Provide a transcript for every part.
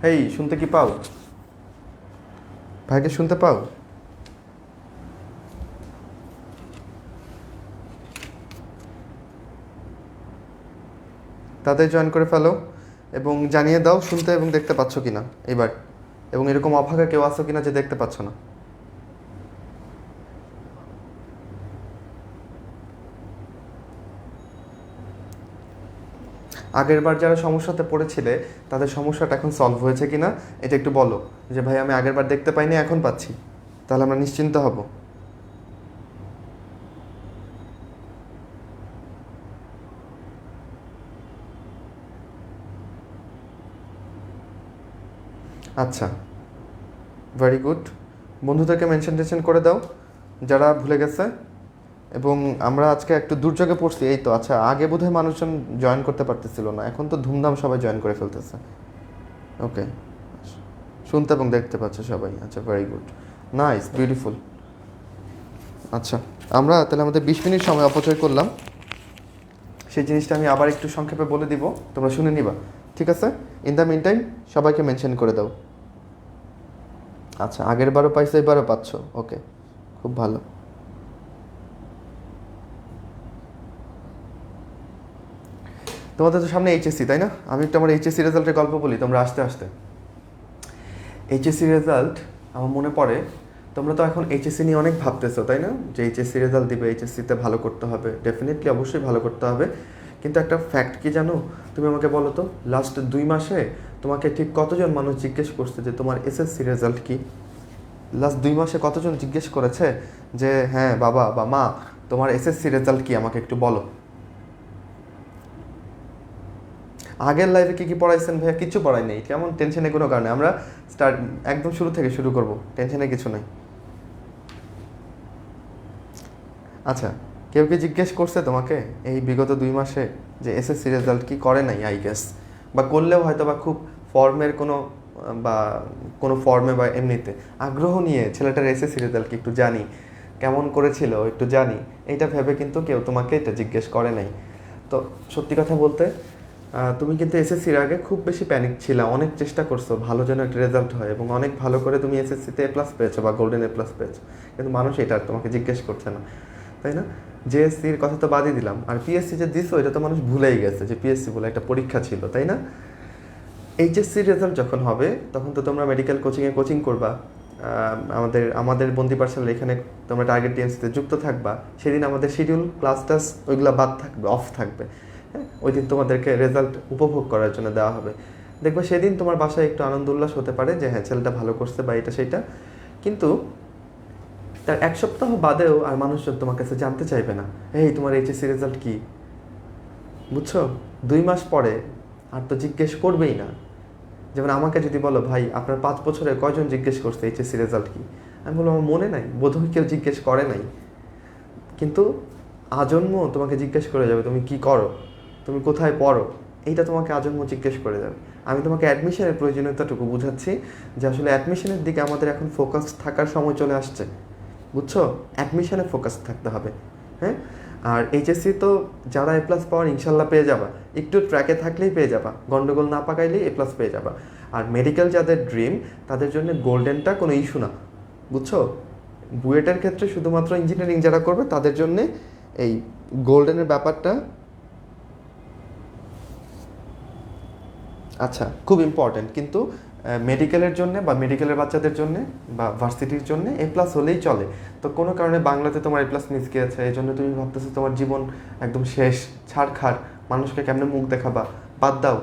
হেই, শুনতে কি পাও? ভাইকে শুনতে পাও? তাদের জয়েন করে ফেলো এবং জানিয়ে দাও শুনতে এবং দেখতে পাচ্ছ কিনা এবার, এবং এরকম অভাগা কেউ আছো কিনা যে দেখতে পাচ্ছ না। আগের বার যারা সমস্যাতে পড়েছিলে তাদের সমস্যাটা এখন সলভ হয়েছে কিনা এটা একটু বলো, যে ভাই আমি আগের বার দেখতে পাইনি এখন পাচ্ছি, তাহলে আমরা নিশ্চিন্ত হব। আচ্ছা, ভেরি গুড। বন্ধুদেরকে মেনশন টেনশন করে দাও যারা ভুলে গেছে। এবং আমরা আজকে একটু দুর্যোগে পড়ছি এই তো। আচ্ছা, আগে বোধহয় মানুষজন জয়েন করতে পারতেছিল না, এখন তো ধুমধাম সবাই জয়েন করে ফেলতেছে। ওকে, শুনতে এবং দেখতে পাচ্ছে সবাই। আচ্ছা, ভেরি গুড, নাইস, বিউটিফুল। আচ্ছা, আমরা তাহলে আমাদের 20 মিনিট সময় অপচয় করলাম, সেই জিনিসটা আমি আবার একটু সংক্ষেপে বলে দিব, তোমরা শুনে নিবা, ঠিক আছে? ইন দ্য মিন টাইম সবাইকে মেনশন করে দাও। আচ্ছা, আগের বারও পাইছো, এবারও পাচ্ছ, ওকে, খুব ভালো। তোমাদের তো সামনে এইচএসসি, তাই না? আমি একটু আমার এইচএসসি রেজাল্টের গল্প বলি তোমরা আসতে আসতে। এইচএসসি রেজাল্ট আমার মনে পড়ে, তোমরা তো এখন এইচএসসি নিয়ে অনেক ভাবতেছো, তাই না? যে এইচএসসি রেজাল্ট দিবে, এইচএসসিতে ভালো করতে হবে, ডেফিনেটলি অবশ্যই ভালো করতে হবে। কিন্তু একটা ফ্যাক্ট কি জানো? তুমি আমাকে বলো তো, লাস্ট 2 মাসে তোমাকে ঠিক কতজন মানুষ জিজ্ঞেস করছে যে তোমার এসএসসি রেজাল্ট কি? লাস্ট 2 মাসে কতজন জিজ্ঞেস করেছে যে হ্যাঁ বাবা বা মা, তোমার এসএসসি রেজাল্ট কি, আমাকে একটু বলো। আগের লাইফে কী কী পড়াইছেন ভাইয়া? কিছু পড়াই নেই, কেমন টেনশনে কোনো কারণে। আমরা স্টার্ট একদম শুরু থেকে শুরু করব, টেনশনে কিছু নেই। আচ্ছা, কেউ কি জিজ্ঞেস করছে তোমাকে এই বিগত 2 মাসে যে এসএসসি রেজাল্ট কি? করে নাই আই গেস, বা করলেও হয়তো বা খুব ফর্মের কোনো বা কোনো ফর্মে বা এমনিতে আগ্রহ নিয়ে ছেলেটার এসএসসি রেজাল্ট কি একটু জানি, কেমন করেছিল একটু জানি, এইটা ভেবে কিন্তু কেউ তোমাকে এটা জিজ্ঞেস করে নাই। তো সত্যি কথা বলতে তুমি কিন্তু এসএসসির আগে খুব বেশি প্যানিক ছিলা, অনেক চেষ্টা করছো ভালো যেন একটা রেজাল্ট হয়, এবং অনেক ভালো করে তুমি এসএসসিতে এ প্লাস পেয়েছো বা গোল্ডেন এ প্লাস পেয়েছো, কিন্তু মানুষ এটা আর তোমাকে জিজ্ঞেস করছে না, তাই না? জেএসসির কথা তো বাদই দিলাম, আর পিএসসি যে দিছো এটা তো মানুষ ভুলেই গেছে যে পিএসসি বলে একটা পরীক্ষা ছিল, তাই না? এইচএসসির রেজাল্ট যখন হবে তখন তো তোমরা মেডিকেল কোচিংয়ে কোচিং করবা, আমাদের আমাদের বন্দি পাঠশালা এখানে তোমরা টার্গেট টিএমসিতে যুক্ত থাকবা। সেদিন আমাদের শিডিউল ক্লাস টাস ওইগুলো বাদ থাকবে, অফ থাকবে। হ্যাঁ, ওই দিন তোমাদেরকে রেজাল্ট উপভোগ করার জন্য দেওয়া হবে। দেখবে সেদিন তোমার বাসায় একটু আনন্দ উল্লাস হতে পারে যে হ্যাঁ ছেলেটা ভালো করছে বা এটা সেটা, কিন্তু তার 1 সপ্তাহ বাদেও আর মানুষজন তোমার কাছে জানতে চাইবে না এই তোমার এইচএসসি রেজাল্ট কি, বুঝছো? 2 মাস পরে আর তো জিজ্ঞেস করবেই না। যেমন আমাকে যদি বলো ভাই আপনার 5 বছরে কয়জন জিজ্ঞেস করছে এইচএসসি রেজাল্ট কি, আমি বলবো আমার মনে নাই, বোধহয় কেউ জিজ্ঞেস করে নাই। কিন্তু আজন্ম তোমাকে জিজ্ঞেস করে যাবে তুমি কি করো, তুমি কোথায় পড়ো, এইটা তোমাকে আজন্ম জিজ্ঞেস করে যাবে। আমি তোমাকে অ্যাডমিশনের প্রয়োজনীয়তাটুকু বুঝাচ্ছি যে আসলে অ্যাডমিশনের দিকে আমাদের এখন ফোকাস থাকার সময় চলে আসছে, বুঝছো? অ্যাডমিশনে ফোকাস থাকতে হবে। হ্যাঁ, আর এইচএসসি তো যারা এ প্লাস পাওয়ার ইনশাল্লাহ পেয়ে যাবা, একটু ট্র্যাকে থাকলেই পেয়ে যাবা, গন্ডগোল না পাকাইলেই এ প্লাস পেয়ে যাবা। আর মেডিকেল যাদের ড্রিম তাদের জন্য গোল্ডেনটা কোনো ইস্যু না, বুঝছো? বুয়েটের ক্ষেত্রে শুধুমাত্র ইঞ্জিনিয়ারিং যারা করবে তাদের জন্যে এই গোল্ডেনের ব্যাপারটা আচ্ছা খুব ইম্পর্ট্যান্ট। কিন্তু মেডিকেলের জন্য বা মেডিকেলের বাচ্চাদের জন্য বা ভার্সিটির জন্য এ প্লাস হলেই চলে। তো কোনো কারণে বাংলাতে তোমার এ প্লাস মিস গিয়েছে, এই জন্য তুমি ভাবতেছো তোমার জীবন একদম শেষ, ছাড়খাড়, মানুষকে কেমনে মুখ দেখাবা, বাদ দাও।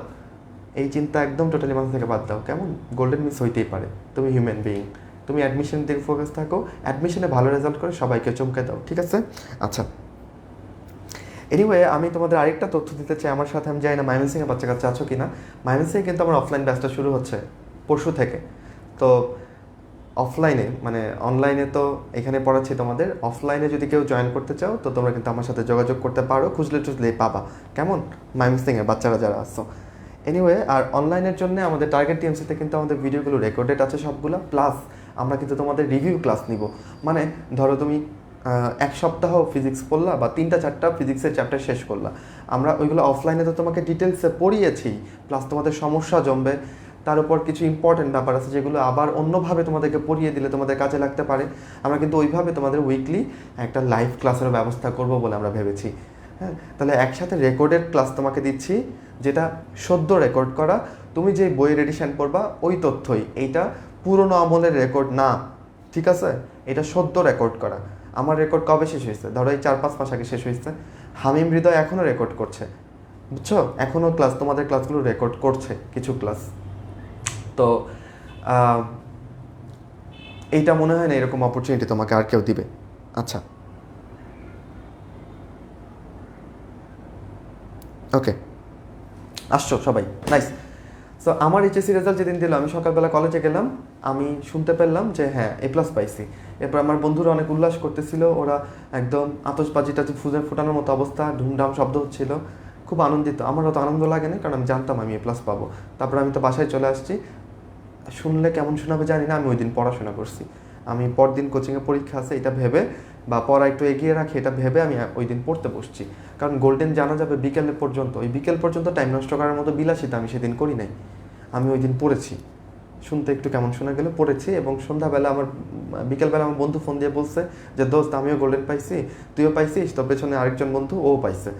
এই চিন্তা একদম টোটালি মাথা থেকে বাদ দাও, কেমন? গোল্ডেন মিস হইতেই পারে, তুমি হিউম্যান বিইং। তুমি অ্যাডমিশনের দিকে ফোকাস থাকো, অ্যাডমিশনে ভালো রেজাল্ট করে সবাইকে চমকে দাও, ঠিক আছে? আচ্ছা, এনিওয়ে আমি তোমাদের আরেকটা তথ্য দিতে চাই আমার সাথে। আমি জানি না ময়মনসিংহের বাচ্চা কাচ্চা আছো কি না। ময়মনসিংহে কিন্তু আমার অফলাইন ব্যাচটা শুরু হচ্ছে পরশু থেকে। তো অফলাইনে মানে অনলাইনে তো এখানে পড়াচ্ছি তোমাদের, অফলাইনে যদি কেউ জয়েন করতে চাও তো তোমরা কিন্তু আমার সাথে যোগাযোগ করতে পারো, খুঁজলে টুজলেই পাবা, কেমন? ময়মনসিংহের বাচ্চারা যারা আসছো। এনিওয়ে, আর অনলাইনের জন্য আমাদের টার্গেট টিএমসিতে কিন্তু আমাদের ভিডিওগুলো রেকর্ডেড আছে সবগুলো, প্লাস আমরা কিন্তু তোমাদের রিভিউ ক্লাস নিব। মানে ধরো তুমি 1 সপ্তাহ ফিজিক্স পড়লা বা 3টা 4টা ফিজিক্সের চ্যাপ্টার শেষ করলা, আমরা ওইগুলো অফলাইনে তো তোমাকে ডিটেলসে পড়িয়েছি, প্লাস তোমাদের সমস্যা জমবে, তার উপর কিছু ইম্পর্টেন্ট ব্যাপার আছে যেগুলো আবার অন্যভাবে তোমাদেরকে পড়িয়ে দিলে তোমাদের কাজে লাগতে পারে। আমরা কিন্তু ওইভাবে তোমাদের উইকলি একটা লাইভ ক্লাসের ব্যবস্থা করব বলে আমরা ভেবেছি। হ্যাঁ, তাহলে একসাথে রেকর্ডেড ক্লাস তোমাকে দিচ্ছি, যেটা সদ্য রেকর্ড করা। তুমি যে বইয়ের এডিশন পড়বা ওই তথ্যই, এইটা পুরোনো আমলের রেকর্ড না, ঠিক আছে? এটা সদ্য রেকর্ড করা। আমার রেকর্ড কবে শেষ হয়েছে? ধরো এই 4-5 মাস আগে শেষ হয়েছে। হামিম হৃদয় এখনও রেকর্ড করছে, বুঝছো? এখনও ক্লাস, তোমাদের ক্লাসগুলো রেকর্ড করছে কিছু ক্লাস। তো এইটা মনে হয় না এরকম অপরচুনিটি তোমাকে আর কেউ দিবে। আচ্ছা, ওকে, আসছো সবাই, নাইস। সো আমার এইচএসসি রেজাল্ট যেদিন দিল, আমি সকালবেলা কলেজে গেলাম, আমি শুনতে পেলাম যে হ্যাঁ A+ পাইছি। এরপর আমার বন্ধুরা অনেক উল্লাস করতেছিল, ওরা একদম আতশবাজিটা ফুটানোর মতো অবস্থা, ধুমধাম শব্দ হচ্ছিল, খুব আনন্দিত। আমার অত আনন্দ লাগে না, কারণ আমি জানতাম আমি A+ পাবো। তারপর আমি তো বাসায় চলে আসছি। শুনলে কেমন শোনাবে জানি না, আমি ওই দিন পড়াশোনা করছি। আমি পরদিন কোচিংয়ে পরীক্ষা আছে এটা ভেবে, বা পড়া একটু এগিয়ে রাখি এটা ভেবে আমি ওই দিন পড়তে বসছি। কারণ গোল্ডেন জানা যাবে বিকেলে পর্যন্ত, ওই বিকেল পর্যন্ত টাইম নষ্ট করার মতো বিলাসিতা আমি সেদিন করি নাই। আমি ওই দিন পড়েছি, শুনতে একটু কেমন শোনা গেলে পড়েছি। এবং সন্ধ্যাবেলা আমার, বিকেলবেলা আমার বন্ধু ফোন দিয়ে বলছে যে দোস্ত আমিও গোল্ডেন পাইছি, তুইও পাইছিস, তো পেছনে আরেকজন বন্ধু ও পাইছে।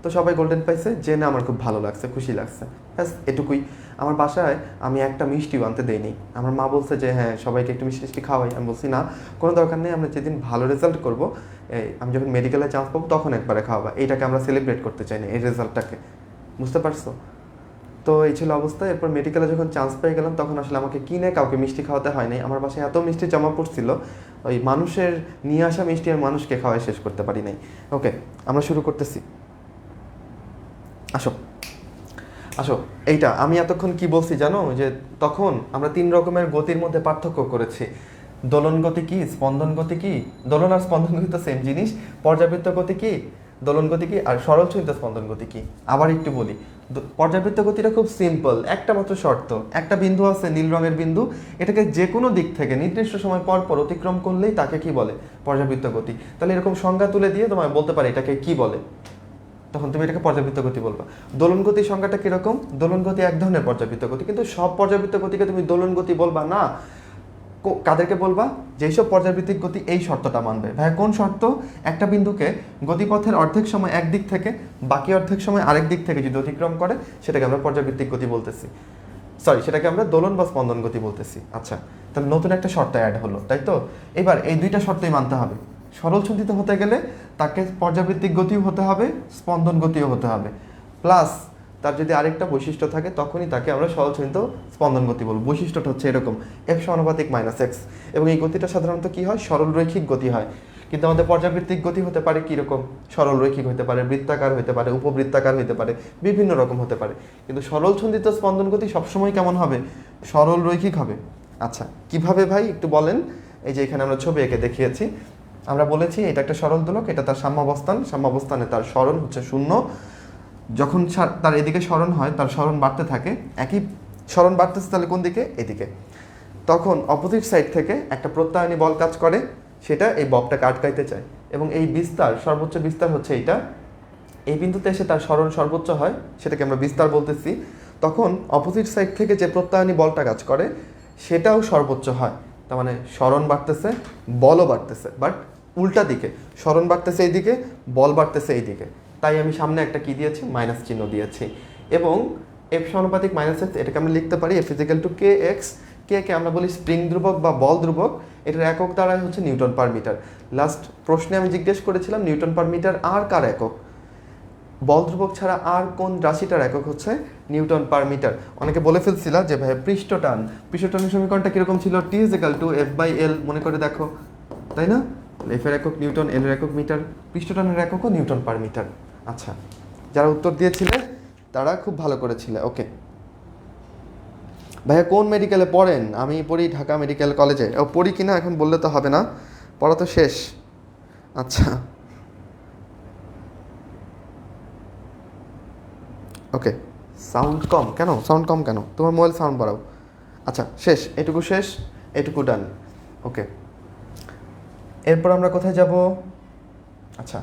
তো সবাই গোল্ডেন পাইছে জেনে আমার খুব ভালো লাগছে, খুশি লাগছে, ব্যাস এটুকুই। আমার বাসায় আমি একটা মিষ্টিও আনতে দেইনি। আমার মা বলছে যে হ্যাঁ সবাইকে একটু মিষ্টি মিষ্টি খাওয়াই। আমি বলছি না, কোনো দরকার নেই, আমরা যেদিন ভালো রেজাল্ট করবো, আমি যখন মেডিকেলে চান্স পাবো তখন একবারে খাওয়াবা, এইটাকে আমরা সেলিব্রেট করতে চাই না, এই রেজাল্টটাকে, বুঝতে পারছো? তো এই ছিল অবস্থা। এরপর মেডিকেলে যখন চান্স পেয়ে গেলাম, তখন আসলে আমাকে কিনে কাউকে মিষ্টি খাওয়াতে হয় নাই। আমার বাসায় এত মিষ্টি জমা পড়ছিল, ওই মানুষের নিয়ে আসা মিষ্টি আর মানুষকে খাওয়াই শেষ করতে পারি নাই। ওকে, আমরা শুরু করতেছি। আসো আসো, এইটা আমি এতক্ষণ কি বলছি জানো? যে তখন আমরা 3 রকমের গতির মধ্যে পার্থক্য করেছি। দোলন গতি কি, স্পন্দন গতি কি? দোলন আর স্পন্দন গতি তো সেম জিনিস। পর্যাবৃত্ত গতি কি, দোলন গতি কি, আর সরল চলিত স্পন্দন গতি কি? আবার একটু বলি, পর্যাবৃত্ত গতিটা খুব সিম্পল, একটা মাত্র শর্ত, একটা বিন্দু আছে নীল রঙের বিন্দু, এটাকে যে কোনো দিক থেকে নির্দিষ্ট সময় পর পর অতিক্রম করলেই তাকে কি বলে? পর্যাবৃত্ত গতি। তাহলে এরকম সংজ্ঞা তুলে দিয়ে তোমায় বলতে পারে এটাকে কি বলে, তখন তুমি এটাকে পর্যাবৃত্ত গতি বলবা। দোলন গতির সংজ্ঞাটা কিরকম? দোলন গতি এক ধরনের পর্যাবৃত্ত গতি, কিন্তু সব পর্যাবৃত্ত গতিকে তুমি দোলন গতি বলবা না। কাদেরকে বলবা? যেসব পর্যাবৃত্তিক গতি এই শর্তটা মানবে। ভাই কোন শর্ত? একটা বিন্দুকে গতিপথের অর্ধেক সময় এক দিক থেকে, বাকি অর্ধেক সময় আরেক দিক থেকে যদি অতিক্রম করে, সেটাকে আমরা পর্যাবৃত্তিক গতি বলতেছি। সরি, সেটাকে আমরা দোলন বা স্পন্দন গতি বলতেছি। আচ্ছা, তাহলে নতুন একটা শর্ত অ্যাড হলো, তাই তো? এবার এই দুইটা শর্তই মানতে হবে। সরল ছন্দিত হতে গেলে তাকে পর্যাবৃত্তিক গতিও হতে হবে, স্পন্দন গতিও হতে হবে, প্লাস তার যদি আরেকটা বৈশিষ্ট্য থাকে তখনই তাকে আমরা সরল ছন্দিত স্পন্দন গতি বলবো। বৈশিষ্ট্যটা হচ্ছে এরকম, f=−x, এবং এই গতিটা সাধারণত কি হয়? সরল রৈখিক গতি হয়। কিন্তু আমাদের পর্যাবৃত্তিক গতি হতে পারে কীরকম? সরল রৈখিক হতে পারে, বৃত্তাকার হতে পারে, উপবৃত্তাকার হতে পারে, বিভিন্ন রকম হতে পারে। কিন্তু সরল ছন্দিত স্পন্দন গতি সবসময় কেমন হবে? সরল রৈখিক হবে। আচ্ছা, কিভাবে ভাই একটু বলেন? এই যে এখানে আমরা ছবি এঁকে দেখিয়েছি, আমরা বলেছি এটা একটা সরল দোলক, এটা তার সাম্যাবস্থান, সাম্যাবস্থানে তার সরণ হচ্ছে 0। যখন তার এদিকে সরণ হয়, তার সরণ বাড়তে থাকে, একই সরণ বাড়তেছে, তাহলে কোন দিকে? এদিকে। তখন অপোজিট সাইড থেকে একটা প্রত্যায়নী বল কাজ করে, সেটা এই ববটাকে আটকাইতে চায়, এবং এই বিস্তার, সর্বোচ্চ বিস্তার হচ্ছে এইটা। এই বিন্দুতে এসে তার সরণ সর্বোচ্চ হয়, সেটাকে আমরা বিস্তার বলতেছি। তখন অপোজিট সাইড থেকে যে প্রত্যায়নী বলটা কাজ করে, সেটাও সর্বোচ্চ হয়। তার মানে সরণ বাড়তেছে, বলও বাড়তেছে, বাট উল্টা দিকে। সরণ বাড়তেছে এইদিকে, বল বাড়তেছে এইদিকে। তাই আমি সামনে একটা কি দিয়েছি? মাইনাস চিহ্ন দিয়েছি। এবং f=−x, এটাকে আমরা লিখতে পারি f=kx। কে আমরা বলি স্প্রিং ধ্রুবক বা বল ধ্রুবক। এটার একক দাঁড়ায় হচ্ছে নিউটন পার মিটার। লাস্ট প্রশ্নে আমি জিজ্ঞেস করেছিলাম নিউটন পার মিটার আর কার একক? বল ধ্রুবক ছাড়া আর কোন রাশিটার একক হচ্ছে নিউটন পার মিটার? অনেকে বলে ফেলছিল যে ভাই পৃষ্ঠটানের সমীকরণটা কিরকম ছিল? T=F/L, মনে করে দেখো, তাই না? এফ এর একক নিউটন, এল এর একক মিটার, পৃষ্ঠটানের এককও নিউটন পার মিটার। আচ্ছা, যারা উত্তর দিয়েছিলে তারা খুব ভালো করেছিলে। ওকে ভাইয়া, কোন মেডিকেলে পড়েন? আমি পড়ি ঢাকা মেডিকেল কলেজে। পড়ি কিনা এখন বললে তো হবে না, পড়া তো শেষ। আচ্ছা, ওকে। সাউন্ড কম কেন? তোমার মোবাইল সাউন্ড বাড়াও। আচ্ছা, শেষ, এটুকু শেষ, এটুকু ডান। ওকে, এরপর আমরা কোথায় যাব? আচ্ছা,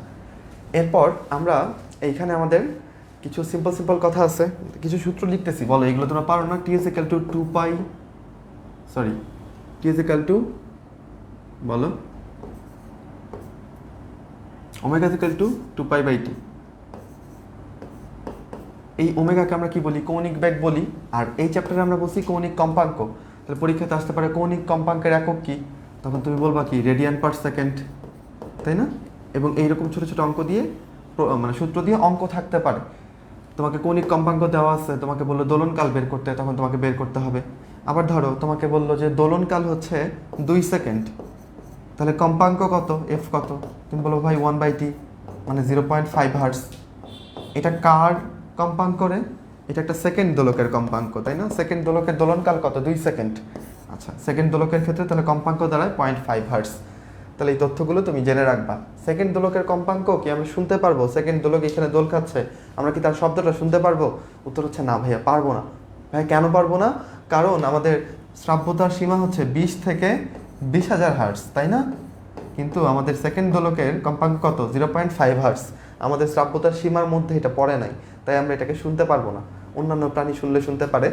এরপর আমরা এইখানে আমাদের কিছু সিম্পল সিম্পল কথা আছে, কিছু সূত্র লিখতেছি, বলো এগুলো তোমরা পারো না। T is equal to 2 pi, sorry T is equal to, বলো omega is equal to 2 pi by T. এই ওমেগাকে আমরা কি বলি? কৌণিক বেগ বলি। আর এই চ্যাপ্টারে আমরা বলছি কৌণিক কম্পাঙ্ক। তাহলে পরীক্ষাতে আসতে পারে কৌণিক কম্পাঙ্কের একক কি? তখন তুমি বলবা কি? রেডিয়ান পার সেকেন্ড, তাই না? এবং এইরকম ছোটো ছোটো অঙ্ক দিয়ে, মানে সূত্র দিয়ে অঙ্ক থাকতে পারে। তোমাকে কৌণিক কম্পাঙ্ক দেওয়া আছে, তোমাকে বললো দোলনকাল বের করতে, তখন তোমাকে বের করতে হবে। আবার ধরো তোমাকে বললো যে দোলনকাল হচ্ছে 2 সেকেন্ড, তাহলে কম্পাঙ্ক কত? এফ কত? তুমি বলো ভাই 1/t, মানে 0.5 হার্টজ। এটা কার কম্পাঙ্ক রে? এটা একটা সেকেন্ড দোলকের কম্পাঙ্ক, তাই না? সেকেন্ড দোলকের দোলনকাল কত? 2 সেকেন্ড। আচ্ছা, সেকেন্ড দোলকের ক্ষেত্রে তাহলে কম্পাঙ্ক দাঁড়ায় 0.5 হার্টজ। তাহলে এই তথ্যগুলো তুমি জেনে রাখবা। সেকেন্ড দোলকের কম্পাঙ্ক কি আমরা শুনতে পারবো? সেকেন্ড দোলক এখানে দোল খাচ্ছে, আমরা কি তার শব্দটা শুনতে পারবো? উত্তর হচ্ছে না ভাইয়া, পারবো না। ভাই কেন পারবো না? কারণ আমাদের শ্রাব্যতার সীমা হচ্ছে 20 থেকে 20,000 হার্টজ, তাই না? কিন্তু আমাদের সেকেন্ড দোলকের কম্পাঙ্ক কত? 0.5 হার্টজ। আমাদের শ্রাব্যতার সীমার মধ্যে এটা পড়ে নাই, তাই আমরা এটাকে শুনতে পারবো না। অন্যান্য প্রাণী শুনতে পারে।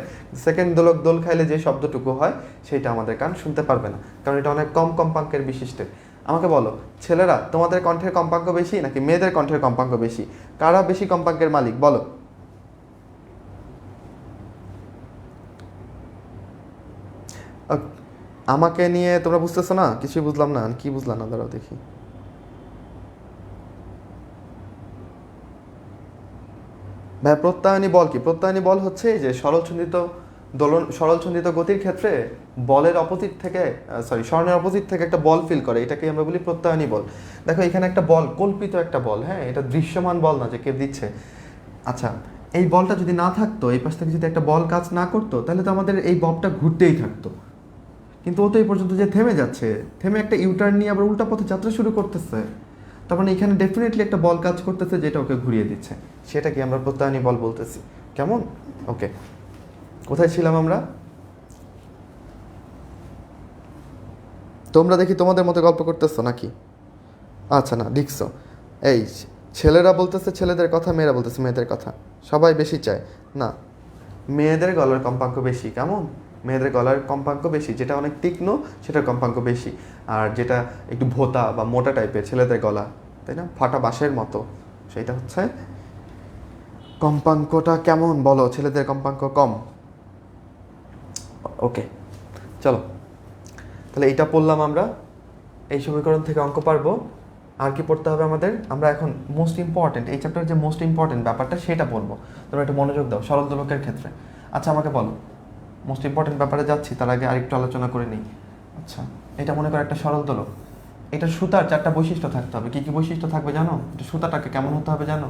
সেকেন্ড দোলক দোল খাইলে যে শব্দটুকু হয় সেটা আমাদের কান শুনতে পারবে না, কারণ এটা অনেক কম কম্পাঙ্কের বিশিষ্টে। আমাকে বলো ছেলেরা, তোমাদের কণ্ঠের কম্পাঙ্ক বেশি নাকি মেয়েদের কণ্ঠের কম্পাঙ্ক বেশি? কারা বেশি কম্পাঙ্কের মালিক বলো? আমাকে নিয়ে তোমরা বুঝতেছো না? কিছুই বুঝলাম না। কি বুঝলাম না? দাঁড়াও দেখি। ভাই প্রত্যায়নী বল কি? প্রত্যায়নী বল হচ্ছে যে সরলছন্দিত গতির ক্ষেত্রে বলের অপোজিট থেকে, স্বর্ণের অপোজিট থেকে একটা বল ফিল করে, এটাকে আমরা বলি প্রত্যায়নী বল। দেখো এখানে একটা বল, কল্পিত একটা বল, হ্যাঁ, এটা দৃশ্যমান বল না যে কে দিচ্ছে। আচ্ছা, এই বলটা যদি না থাকতো, এই পাশ থেকে যদি একটা বল কাজ না করতো, তাহলে তো আমাদের এই ববটা ঘুরতেই থাকতো। কিন্তু ও তো এই পর্যন্ত যে থেমে যাচ্ছে, থেমে একটা ইউটার্ন নিয়ে আবার উল্টা পথে যাত্রা শুরু করতেছে, তার মানে এখানে ডেফিনেটলি একটা বল কাজ করতেছে যেটা ওকে ঘুরিয়ে দিচ্ছে। সেটা কি আমরা প্রত্যায়নী বল বলতেছি। কেমন? ওকে, কোথায় ছিলাম আমরা? তোমরা দেখি তোমাদের মতো গল্প করতেছো নাকি? আচ্ছা, না লিখছো। এই ছেলেরা বলতেছে ছেলেদের কথা, মেয়েরা বলতেছে মেয়েদের কথা। সবাই বেশি চায় না, মেয়েদের গলার কম্পাঙ্ক বেশি। কেমন? মেয়েদের গলার কম্পাঙ্ক বেশি, যেটা অনেক তীক্ষ্ণ সেটার কম্পাঙ্ক বেশি। আর যেটা একটু ভোতা বা মোটা টাইপের ছেলেদের গলা, তাই না, ফাটা বাঁশের মতো, সেটা হচ্ছে কম্পাঙ্কটা কেমন বলো? ছেলেদের কম্পাঙ্ক কম। ওকে, চলো তাহলে এইটা পড়লাম আমরা। এই সমীকরণ থেকে অঙ্ক পারবো। আর কি পড়তে হবে আমাদের? আমরা এখন মোস্ট ইম্পর্টেন্ট, এই চ্যাপ্টারের যে মোস্ট ইম্পর্টেন্ট ব্যাপারটা সেটা পড়বো। তোমরা একটু মনোযোগ দাও সরল দোলকের ক্ষেত্রে। আচ্ছা আমাকে বলো, মোস্ট ইম্পর্টেন্ট ব্যাপারে যাচ্ছি, তার আগে আরেকটু আলোচনা করে নিই। আচ্ছা, এটা মনে করো একটা সরল দোলক। এটা সুতার 4টা বৈশিষ্ট্য থাকতে হবে। কি কি বৈশিষ্ট্য থাকবে জানো? এটা সুতাটাকে কেমন হতে হবে জানো?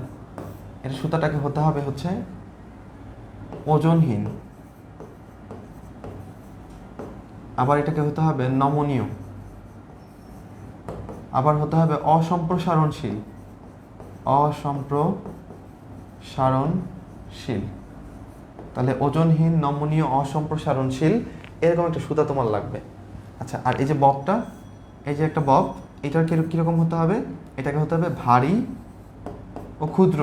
এটা সুতাটাকে হতে হবে হচ্ছে ওজনহীন, আবার এটাকে হতে হবে নমনীয়, আবার হতে হবে অসম্প্রসারণশীল। অসম্প্রসারণশীল, তাহলে ওজনহীন, নমনীয়, অসম্প্রসারণশীল, এরকম একটা সুতা তোমার লাগবে। আচ্ছা, আর এই যে ববটা, এই যে একটা বব, এটার কীরকম হতে হবে? এটাকে হতে হবে ভারী ও ক্ষুদ্র।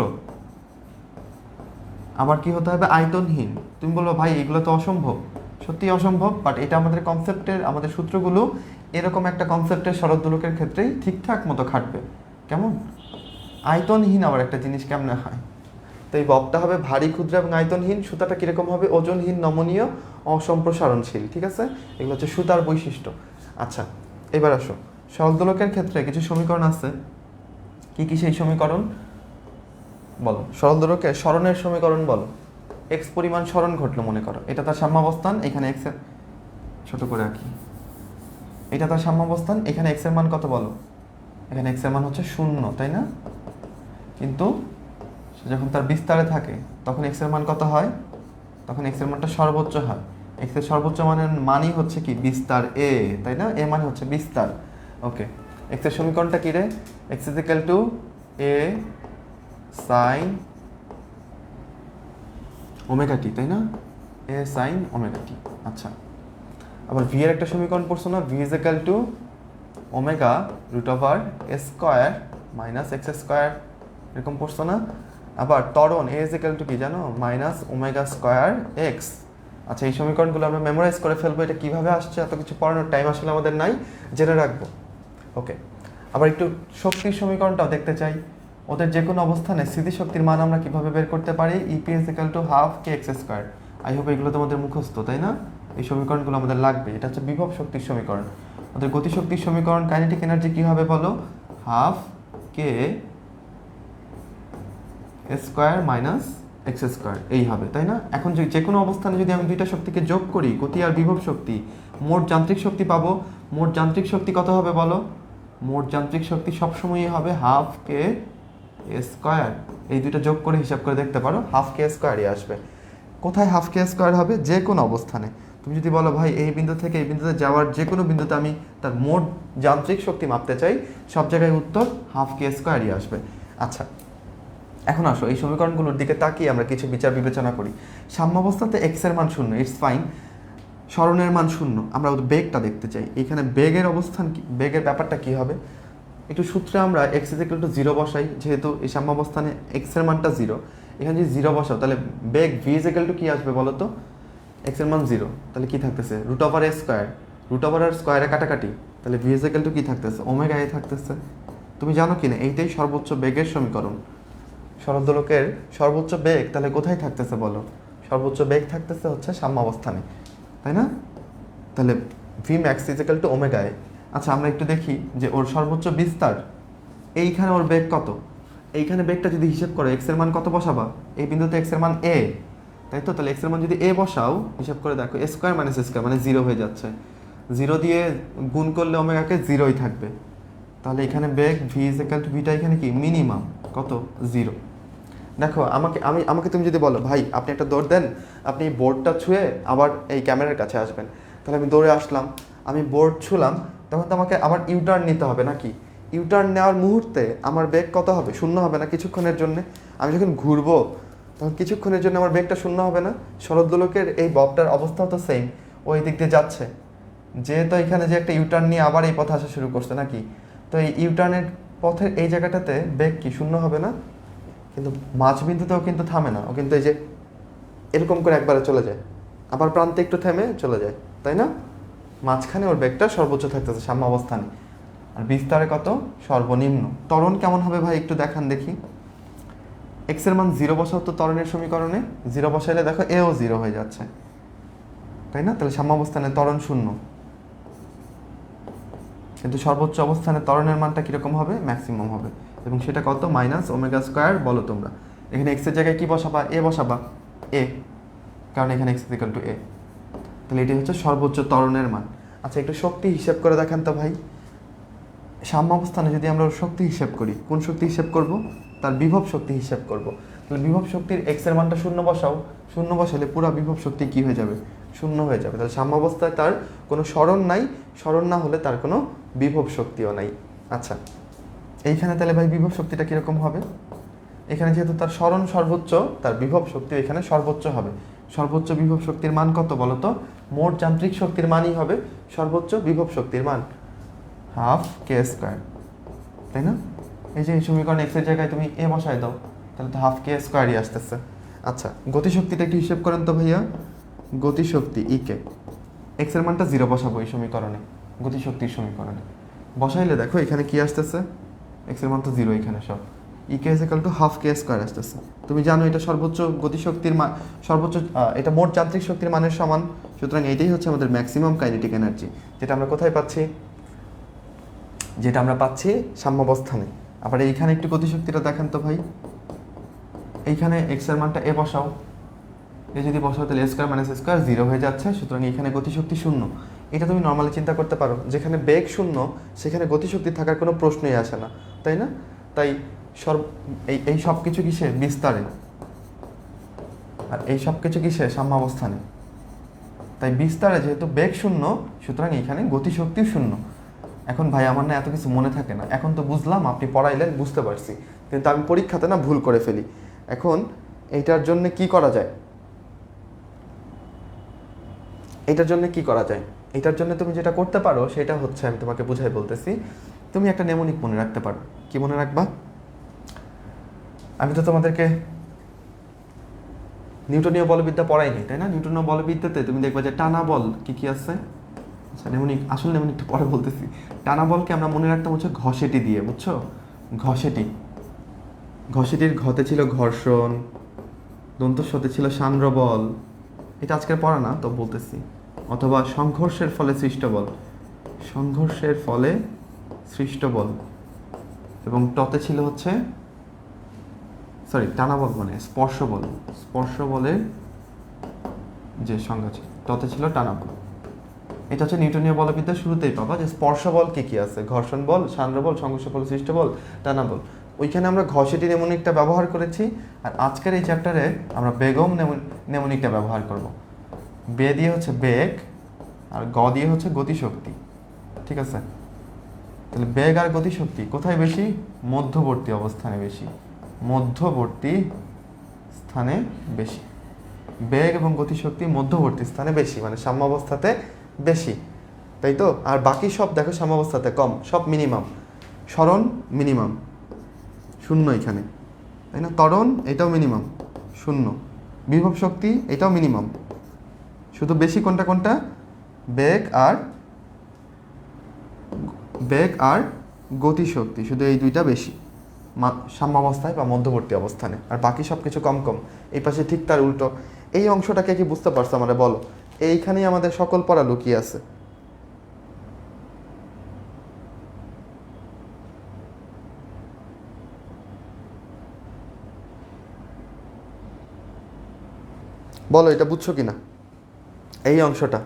আবার কি হতে হবে? আয়তনহীন। তুমি বলবো ভাই এগুলো তো অসম্ভব। সত্যি অসম্ভব, বাট এটা আমাদের কনসেপ্টের, আমাদের সূত্রগুলো এরকম একটা কনসেপ্টের সরল দোলকের ক্ষেত্রেই ঠিকঠাক মতো খাটবে। কেমন? আয়তনহীন আবার একটা জিনিস কেমনে হয়? তো এই ববটা হবে ভারী, ক্ষুদ্র এবং আয়তনহীন। সুতাটা কীরকম হবে? ওজনহীন, নমনীয়, অসম্প্রসারণশীল। ঠিক আছে, এগুলো হচ্ছে সুতার বৈশিষ্ট্য। আচ্ছা এবার আসো, সরল দোলকের ক্ষেত্রে কিছু সমীকরণ আছে। কি কি সেই সমীকরণ বলো? সরল দোলকের সরণের সমীকরণ বলো। এক্স পরিমাণ সরণ ঘটলো মনে করো, এটা তার সাম্যাবস্থান, এখানে এক্স এর, ছোট করে আঁকি, এটা তার সাম্যাবস্থান। এখানে এক্স এর মান কত বলো? এখানে এক্স এর মান হচ্ছে 0, তাই না? কিন্তু যখন তার বিস্তারে থাকে তখন এক্স এর মান কত হয়? তখন এক্স এর মানটা সর্বোচ্চ হয়। এক্স এর সর্বোচ্চ মানই হচ্ছে কি? বিস্তার এ, তাই না? এ মানে হচ্ছে বিস্তার। ওকে, এক্স এর সমীকরণটা কি রে? X is equal to a sine omega T, তাই না? A sine omega T. আচ্ছা, আবার ভি এর একটা সমীকরণ পড়ছো না? V is equal to omega root over a square minus x square, এরকম পড়ছো না? আবার ত্বরণ এ ইজ ইকুয়াল টু কি জানো, মাইনাস ওমেগা স্কোয়ার এক্স। আচ্ছা, এই সমীকরণগুলো আমরা মেমোরাইজ করে ফেলবো। এটা কিভাবে আসছে এত কিছু পড়ানোর টাইম আসলে আমাদের নাই, জেনে রাখবো। ওকে, আবার একটু শক্তির সমীকরণটাও দেখতে চাই। ওদের যে কোনো অবস্থানে স্থিতিশক্তির মান আমরা কিভাবে বের করতে পারি, EP is equal to half K x square. I hope এগুলো তোমাদের মুখস্থ, তাই না? এই সমীকরণগুলো আমাদের লাগবে। এটা হচ্ছে বিভব শক্তির সমীকরণ। ওদের গতিশক্তির সমীকরণ কাইনেটিক এনার্জি কী হবে বলো, half K square minus x square, এই হবে, তাই না? এখন যে কোনো অবস্থানে যদি আমি দুইটা শক্তিকে যোগ করি, গতি আর বিভব শক্তি, মোট যান্ত্রিক শক্তি পাবো। মোট যান্ত্রিক শক্তি কত হবে বলো? মোট যান্ত্রিক শক্তি সবসময়ই হবে হাফ কে স্কোয়ার। এই দুইটা যোগ করে হিসাব করে দেখতে পারো, হাফ কে স্কোয়ারই আসবে। কোথায় হাফ কে স্কোয়ার হবে? যে কোনো অবস্থানে। তুমি যদি বলো ভাই এই বিন্দু থেকে এই বিন্দুতে যাওয়ার যে কোনো বিন্দুতে আমি তার মোট যান্ত্রিক শক্তি মাপতে চাই, সব জায়গায় উত্তর হাফ কে স্কোয়ারই আসবে। আচ্ছা, এখন আসো এই সমীকরণগুলোর দিকে তাকিয়ে আমরা কিছু বিচার বিবেচনা করি। সাম্যাবস্থাতে এক্স এর মান শূন্য, ইটস ফাইন। সরণের মান শূন্য, আমরা বেগটা দেখতে চাই। এখানে বেগের অবস্থান কি, বেগের ব্যাপারটা কি হবে? একটু সূত্রে আমরা x is equal two zero বসাই, যেহেতু এই সাম্যাবস্থানে এক্স এর মানটা জিরো। এখানে যদি জিরো বসাও তাহলে বেগ ভি ইজ ইকুয়াল টু কি আসবে বলো তো? এক্স এর মান জিরো, তাহলে কি থাকতেছে? Root over a square, root over আর স্কোয়ারে কাটাকাটি, তাহলে ভি ইজ ইকুয়াল টু কি থাকতেছে? ওমেগা এ থাকতেছে। তুমি জানো কি না এইটাই সর্বোচ্চ বেগের সমীকরণ। শরৎদোলকের সর্বোচ্চ বেগ তাহলে কোথায় থাকতেছে বলো? সর্বোচ্চ বেগ থাকতেছে হচ্ছে সাম্যাবস্থানে, তাই না? তাহলে V max is equal to omega a. আচ্ছা, আমরা একটু দেখি যে ওর সর্বোচ্চ বিস্তার, এইখানে ওর বেগ কত? এইখানে বেগটা যদি হিসেব করো, এক্স এর মান কত বসাবা? এই বিন্দুতে এক্স এর মান এ, তাই তো? তাহলে এক্স এর মান যদি এ বসাও, হিসাব করে দেখো, এ স্কোয়ার মাইনাস স্কোয়ার মানে জিরো হয়ে যাচ্ছে। জিরো দিয়ে গুণ করলে ওমেগাকে জিরোই থাকবে। তাহলে এখানে বেগ ভি ইজ ইকুয়াল টু, ভিটা এখানে কি মিনিমাম কত? জিরো। দেখো আমাকে তুমি যদি বলো ভাই আপনি একটা দৌড় দেন, আপনি বোর্ডটা ছুঁয়ে আবার এই ক্যামেরার কাছে আসবেন, তাহলে আমি দৌড়ে আসলাম, আমি বোর্ড ছুঁলাম, তখন তো আমাকে আবার ইউটার্ন নিতে হবে নাকি? ইউটার্ন নেওয়ার মুহূর্তে আমার বেগ কত হবে? শূন্য হবে না কিছুক্ষণের জন্য? আমি যখন ঘুরবো তখন কিছুক্ষণের জন্য আমার বেগটা শূন্য হবে না? শরৎদোলকের এই ববটার অবস্থাও তো সেম, ওই দিক দিয়ে যাচ্ছে, যেহেতু এখানে যে একটা ইউটার্ন নিয়ে আবার এই পথে আসা শুরু করছে নাকি? তো এই ইউটার্নের পথের এই জায়গাটাতে বেগ কি শূন্য হবে না? কিন্তু মাঝবিন্দুতেও কিন্তু থামে না, ও কিন্তু এই যে এরকম করে একবারে চলে যায়, আবার প্রান্তে একটু থেমে চলে যায়, তাই না? মাঝখানে ওর বেগটা সর্বোচ্চ থাকতেছে সাম্যাবস্থানে। আর বিস্তারে কত? সর্বনিম্ন। ত্বরণ কেমন হবে ভাই একটু দেখান দেখি। এক্স এর মান জিরো বসাও তো ত্বরণের সমীকরণে, জিরো বসাইলে দেখো এও জিরো হয়ে যাচ্ছে, তাই না? তাহলে সাম্যাবস্থানে ত্বরণ শূন্য, কিন্তু সর্বোচ্চ অবস্থানে ত্বরণের মানটা কীরকম হবে? ম্যাক্সিমাম হবে, এবং সেটা কত? Minus omega square. বলো তোমরা এখানে এক্সের জায়গায় কি বসাবা? এ বসাবা, এ, কারণ এখানে এক্স ইকুয়াল টু এ। তাহলে এটি হচ্ছে সর্বোচ্চ ত্বরণের মান। আচ্ছা, একটু শক্তি হিসেব করে দেখান তো ভাই। সাম্যাবস্থানে যদি আমরা শক্তি হিসেব করি, কোন শক্তি হিসেব করব? তার বিভব শক্তি হিসেব করব। তাহলে বিভব শক্তির এক্স এর মানটা শূন্য বসাও, শূন্য বসালে পুরো বিভব শক্তি কি হয়ে যাবে? শূন্য হয়ে যাবে। তাহলে সাম্যাবস্থায় তার কোনো স্মরণ নাই, স্মরণ না হলে তার কোনো বিভব শক্তিও নাই। আচ্ছা, এইখানে তাহলে ভাই বিভব শক্তিটা কীরকম হবে? এখানে যেহেতু তার স্মরণ সর্বোচ্চ, তার বিভব শক্তি এখানে সর্বোচ্চ হবে। সর্বোচ্চ বিভব শক্তির মান কত বলো তো? মোট যান্ত্রিক শক্তির মানই হবে সর্বোচ্চ বিভব শক্তির মান, হাফ কে স্কোয়ার, তাই না? এই যে এই সমীকরণ এক্সের জায়গায় তুমি এ বসায় দাও, তাহলে তো হাফ কে স্কোয়ারই আসতেছে। আচ্ছা, গতিশক্তিটা একটু হিসেব করেন তো ভাইয়া। গতিশক্তি ইকে, এক্সের মানটা জিরো বসাবো এই সমীকরণে, গতিশক্তির সমীকরণে বসাইলে দেখো এখানে কি আসতেছে? এক্সের মান তো জিরো, এখানে সব EK is equal to half K square আসতেছে। তুমি জানো এটা সর্বোচ্চ গতিশক্তির মান, সর্বোচ্চ এটা মোট যান্ত্রিক শক্তির মানের সমান। সুতরাং এইটাই হচ্ছে আমাদের ম্যাক্সিমাম কাইনেটিক এনার্জি, যেটা আমরা কোথায় পাচ্ছি? যেটা আমরা পাচ্ছি সাম্যাবস্থানে। আবার এইখানে একটু গতিশক্তিটা দেখেন তো ভাই। এইখানে এক্স এর মানটা এ বসাও, এ যদি বসাও তাহলে স্কোয়ার মাইনাস স্কোয়ার জিরো হয়ে যাচ্ছে, সুতরাং এখানে গতিশক্তি শূন্য। এটা তুমি নর্মালি চিন্তা করতে পারো, যেখানে বেগ শূন্য সেখানে গতিশক্তি থাকার কোনো প্রশ্নই আসে না, তাই না? তাই এই সব কিছু কিসে? বিস্তারে। আর এই সব কিছু কিসে? সাম্যাবস্থানে। তাই বিস্তারে যেহেতু বেগ শূন্য, সুতরাং এখানে গতিশক্তিও শূন্য। এখন ভাই আমার না এত কিছু মনে থাকে না, এখন তো বুঝলাম, আপনি পড়াইলেন বুঝতে পারছি, কিন্তু আমি পরীক্ষাতে না ভুল করে ফেলি। এখন এইটার জন্য কি করা যায়? এটার জন্য কি করা যায়? এটার জন্য তুমি যেটা করতে পারো সেটা হচ্ছে, আমি তোমাকে বুঝাই বলতেছি। তুমি একটা নেমোনিক মনে রাখতে পারো। কি মনে রাখবা? আমি তো তোমাদেরকে নিউটনীয় বলবিদ্যা পড়াইনি, তাই না? নিউটনীয় বলবিদ্যাতে তুমি দেখবা যে টানা বল কি কি আছে। আচ্ছা নেমনিক, আসলে নেমনিকটা পরে বলতেছি। টানা বলকে আমরা মনে রাখতাম হচ্ছে ঘষেটি দিয়ে, বুঝছো? ঘষেটি, ঘষেটির ঘতে ছিল ঘর্ষণ, দন্তস্বতে ছিল সান্দ্র বল, এটা আজকের পড়া না তো বলতেছি। অথবা সংঘর্ষের ফলে সৃষ্ট বল, সংঘর্ষের ফলে সৃষ্ট বল। এবং টতে ছিল হচ্ছে, সরি টানা বল মানে স্পর্শ বল, স্পর্শ বলের যে সংজ্ঞা ছিল টতে ছিল টানা বল। এটা হচ্ছে নিউটনীয় বলবিদ্যা শুরুতেই পাবা যে স্পর্শ বল কি কি আছে, ঘর্ষণ বল, সান্দ্র বল, সংঘর্ষ বল, সৃষ্ট বল, টানা বল। ওইখানে আমরা ঘষেটি নেমনিকটা ব্যবহার করেছি। আর আজকের এই চ্যাপ্টারে আমরা বেগম নেমনিকটা ব্যবহার করব। বে দিয়ে হচ্ছে বেগ, আর গ দিয়ে হচ্ছে গতিশক্তি, ঠিক আছে? তাহলে বেগ আর গতিশক্তি কোথায় বেশি? মধ্যবর্তী অবস্থানে বেশি, মধ্যবর্তী স্থানে বেশি। বেগ এবং গতিশক্তি মধ্যবর্তী স্থানে বেশি, মানে সাম্যাবস্থাতে বেশি, তাই তো? আর বাকি সব দেখো সাম্যাবস্থাতে কম, সব মিনিমাম। সরণ মিনিমাম, শূন্য এখানে, তাই না? ত্বরণ এটাও মিনিমাম, শূন্য। বিভব শক্তি এটাও মিনিমাম। শুধু বেশি কোনটা কোনটা? বেগ আর গতিশক্তি, শুধু এই দুইটা বেশি সাম্যাবস্থায় বা মধ্যবর্তী অবস্থানে, আর বাকি সব কিছু কম কম। এই পাশে ঠিক তার উল্টো। এই অংশটাকে কি বুঝতে পারছো আমারে বলো? এইখানেই আমাদের সকল পড়া লুকিয়ে আছে। বলো এটা বুঝছো কিনা? এই অংশটা,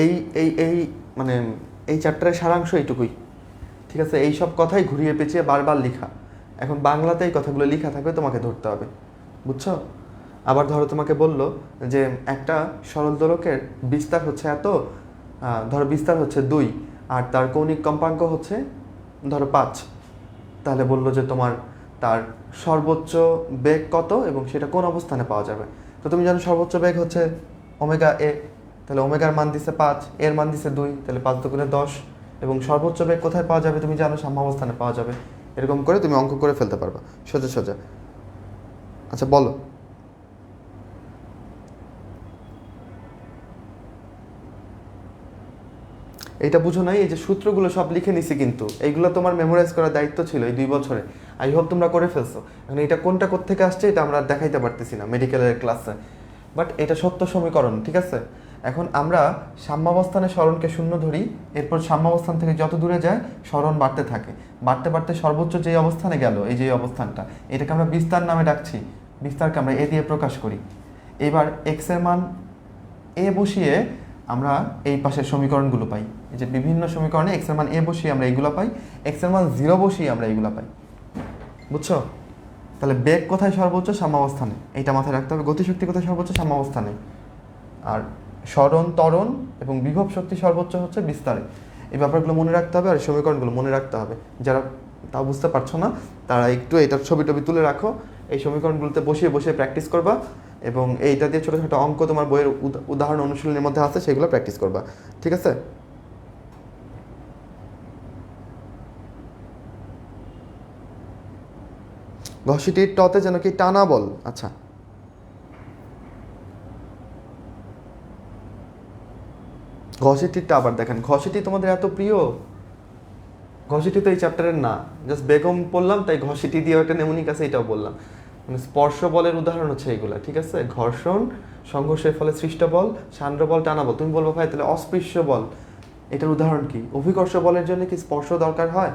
এই এই এই মানে এই চ্যাপ্টারের সারাংশ এইটুকুই, ঠিক আছে? এই সব কথাই ঘুরিয়ে পেঁচিয়ে বারবার লেখা। এখন বাংলাতে এই কথাগুলো লেখা থাকবে, তোমাকে ধরতে হবে, বুঝছো? আবার ধরো তোমাকে বললো যে একটা সরল দোলকের বিস্তার হচ্ছে এত, ধরো বিস্তার হচ্ছে 2 আর তার কৌণিক কম্পাঙ্ক হচ্ছে ধরো 5, তাহলে বললো যে তোমার তার সর্বোচ্চ বেগ কত এবং সেটা কোন অবস্থানে পাওয়া যাবে। তো তুমি জানো সর্বোচ্চ বেগ হচ্ছে ওমেগা এ, তাহলে ওমেগার মান দিছে 5, এর মান দিছে 2, তাহলে 5 দুগুণে 10। এবং সর্বোচ্চ বেগ কোথায় পাওয়া যাবে তুমি জানো? সাম্যাবস্থানে পাওয়া যাবে। এরকম করে তুমি অঙ্ক করে ফেলতে পারবা সোজা সোজা। আচ্ছা বলো, এইটা বুঝো নাই? এই যে সূত্রগুলো সব লিখে নিছি, কিন্তু এইগুলো তোমার মেমোরাইজ করার দায়িত্ব ছিল এই 2 বছরে। আই হোপ তোমরা করে ফেলছো। এখন এটা কোনটা কোত্থেকে আসছে এটা আমরা দেখাইতে পারতেছি না মেডিকেলের ক্লাসে, বাট এটা সত্য সমীকরণ, ঠিক আছে? এখন আমরা সাম্যাবস্থানে সরণকে শূন্য ধরি, এরপর সাম্যাবস্থান থেকে যত দূরে যায় সরণ বাড়তে থাকে, বাড়তে বাড়তে সর্বোচ্চ যে অবস্থানে গেল, এই যে অবস্থানটা, এটাকে আমরা বিস্তার নামে ডাকছি। বিস্তারকে আমরা এ দিয়ে প্রকাশ করি। এবার এক্স এর মান এ বসিয়ে আমরা এই পাশের সমীকরণগুলো পাই। এই যে বিভিন্ন সমীকরণে এক্স এর মান এ বসিয়ে আমরা এইগুলো পাই, এক্স এর মান 0 বসিয়ে আমরা এইগুলো পাই, বুঝছো? তাহলে বেগ কোথায় সর্বোচ্চ? সাম্যাবস্থানে, এইটা মাথায় রাখতে হবে। গতিশক্তি কোথায় সর্বোচ্চ? সাম্যাবস্থানে। আর সরণ, ত্বরণ এবং বিভব শক্তি সর্বোচ্চ হচ্ছে বিস্তারে। এই ব্যাপারগুলো মনে রাখতে হবে, আর সমীকরণগুলো মনে রাখতে হবে। যারা তা বুঝতে পারছো না তারা একটু এটার ছবি টবি তুলে রাখো, এই সমীকরণগুলোতে বসিয়ে বসিয়ে প্র্যাকটিস করবা, এবং এইটা দিয়ে ছোটো ছোটো অঙ্ক তোমার বইয়ের উদাহরণ অনুশীলনের মধ্যে আছে, সেগুলো প্র্যাকটিস করবা, ঠিক আছে? ঘষিটির টতে যেন কি টানা বল। আচ্ছা ঘষিটিরটা আবার দেখেন, ঘষিটি তোমাদের এত প্রিয়, ঘষিটি তো এই চ্যাপ্টারের না, জাস্ট বেগম বললাম তাই ঘষিটি দিয়ে একটা নেমনিক আছে এটাও বললাম। মানে স্পর্শ বলের উদাহরণ হচ্ছে এইগুলা, ঠিক আছে? ঘর্ষণ, সংঘর্ষের ফলে সৃষ্ট বল, সান্দ্র বল, টানা বল। তুমি বলবো ভাই তাহলে অস্পৃশ্য বল এটার উদাহরণ কি? অভিকর্ষ বলের জন্য কি স্পর্শ দরকার হয়?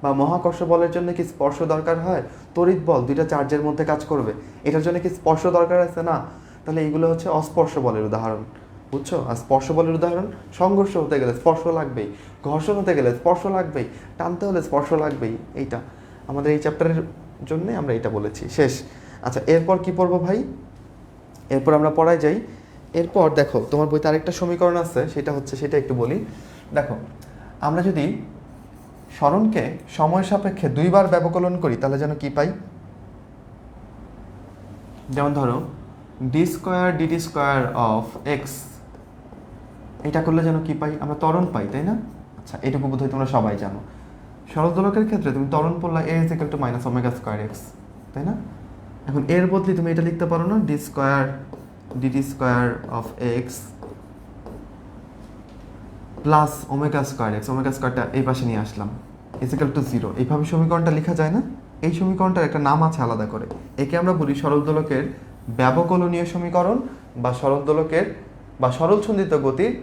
বা মহাকর্ষ বলের জন্য কি স্পর্শ দরকার হয়? তড়িৎ বল দুইটা চার্জের মধ্যে কাজ করবে, এটার জন্য কি স্পর্শ দরকার আছে? না। তাহলে এইগুলো হচ্ছে অস্পর্শ বলের উদাহরণ, বুঝছো? আর স্পর্শ বলের উদাহরণ, সংঘর্ষ হতে গেলে স্পর্শ লাগবেই, ঘর্ষণ হতে গেলে স্পর্শ লাগবেই, টানতে হলে স্পর্শ লাগবেই। এইটা আমাদের এই চ্যাপ্টারের জন্য আমরা এটা বলেছি, শেষ। আচ্ছা এরপর কি পড়বো ভাই? এরপর আমরা পড়ায় যাই। এরপর দেখো তোমার বইতে আরেকটা সমীকরণ আছে, সেটা হচ্ছে, সেটা একটু বলি। দেখো আমরা যদি সরণকে সময় সাপেক্ষে 2 বার ব্যবকলন করি তাহলে যেন কি পাই? যেমন ধরো D square DT square of X, এটা করলে যেন কি পাই? আমরা ত্বরণ পাই, তাই না? আচ্ছা এটুকু বোধহয় তোমরা সবাই জানো। সরল দোলকের ক্ষেত্রে তুমি ত্বরণ পড়লা a is equal to minus omega square x, তাই না? এখন এর বদলে তুমি এটা লিখতে পারো না, D square DT square of x plus omega square x, omega স্কোয়ারটা এই পাশে নিয়ে আসলাম, ইজিক্যাল টু 0। এইভাবে সমীকরণটা লেখা যায় না? এই সমীকরণটার একটা নাম আছে আলাদা করে, একে আমরা বলি সরল দোলকের ব্যবকলনীয় সমীকরণ বা সরল দোলকের বা সরল ছন্দিত গতির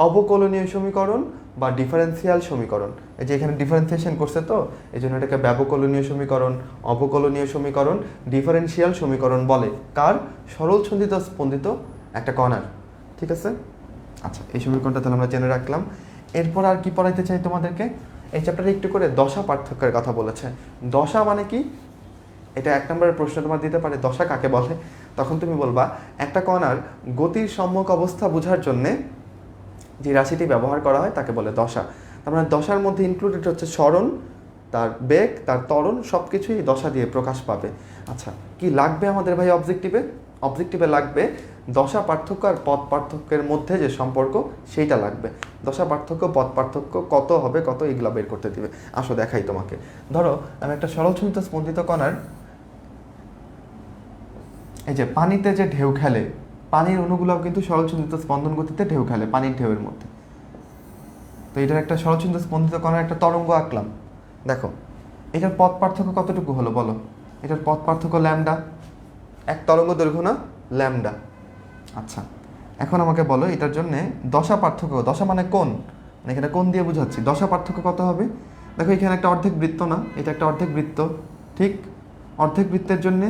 অবকলনীয় সমীকরণ বা ডিফারেন্সিয়াল সমীকরণ। এই যে এখানে ডিফারেন্সিয়েশন করছে তো, এই জন্য এটাকে ব্যবকলনীয় সমীকরণ, অবকলনীয় সমীকরণ, ডিফারেন্সিয়াল সমীকরণ বলে। কার? সরল ছন্দিত স্পন্দিত একটা কণার। ঠিক আছে? আচ্ছা, এই সমীকরণটা তাহলে আমরা জেনে রাখলাম। এরপর আর কি পড়াইতে চাই তোমাদেরকে? এই চ্যাপ্টারে একটু করে দশা পার্থক্যের কথা বলেছে। দশা মানে কি? এটা 1 নম্বরের প্রশ্ন তোমার দিতে পারে, দশা কাকে বলে? তখন তুমি বলবা একটা কণার গতির সম্মুখ অবস্থা বোঝার জন্যে যে রাশিটি ব্যবহার করা হয় তাকে বলে দশা। তার মানে দশার মধ্যে ইনক্লুডেড হচ্ছে সরণ, তার বেগ, তার ত্বরণ, সব কিছুই দশা দিয়ে প্রকাশ পাবে। আচ্ছা, কি লাগবে আমাদের ভাই অবজেক্টিভে? অবজেক্টিভে লাগবে দশা পার্থক্য আর পথ পার্থক্যের মধ্যে যে সম্পর্ক সেইটা লাগবে। দশা পার্থক্য, পথ পার্থক্য কত হবে কত, এগুলো বের করতে দিবে। আসো দেখাই তোমাকে। ধরো আমি একটা সরলছন্দিত স্পন্দিত কণার, এই যে পানিতে যে ঢেউ খেলে, পানির অণুগুলোও কিন্তু সরলছন্দিত স্পন্দন গতিতে ঢেউ খেলে পানির ঢেউয়ের মধ্যে। তো এটার একটা সরলছন্দিত স্পন্দিত কণার একটা তরঙ্গ আঁকলাম। দেখো এটার পথ পার্থক্য কতটুকু হলো বলো? এটার পথ পার্থক্য ল্যামডা, এক তরঙ্গ দৈর্ঘ্য না, ল্যামডা। আচ্ছা, এখন আমাকে বলো এটার জন্যে দশা পার্থক্য, দশা মানে কোণ, মানে এখানে কোণ দিয়ে বুঝাচ্ছি, দশা পার্থক্য কত হবে? দেখো এখানে একটা অর্ধেক বৃত্ত না, এটা একটা অর্ধেক বৃত্ত, ঠিক? অর্ধেক বৃত্তের জন্যে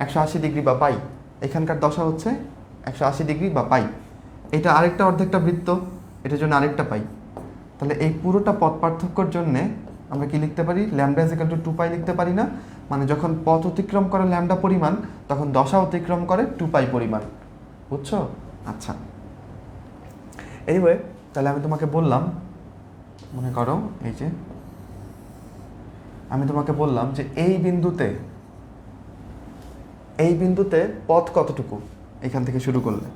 180 ডিগ্রি বা পাই, এখানকার দশা হচ্ছে 180 ডিগ্রি বা পাই। এটা আরেকটা অর্ধেকটা বৃত্ত, এটার জন্য আরেকটা পাই। তাহলে এই পুরোটা পথ পার্থক্যর জন্যে আমরা কি লিখতে পারি? ল্যামডা ইজ ইকুয়াল টু 2 পাই লিখতে পারি না? মানে যখন পথ অতিক্রম করে ল্যামডা পরিমাণ, তখন দশা অতিক্রম করে 2 পাই পরিমাণ। বুঝছো? আচ্ছা, এনিওয়ে তাহলে আমি তোমাকে বললাম, মনে করো এই যে আমি তোমাকে বললাম যে এই বিন্দুতে পথ কতটুকু এখান থেকে শুরু করলে,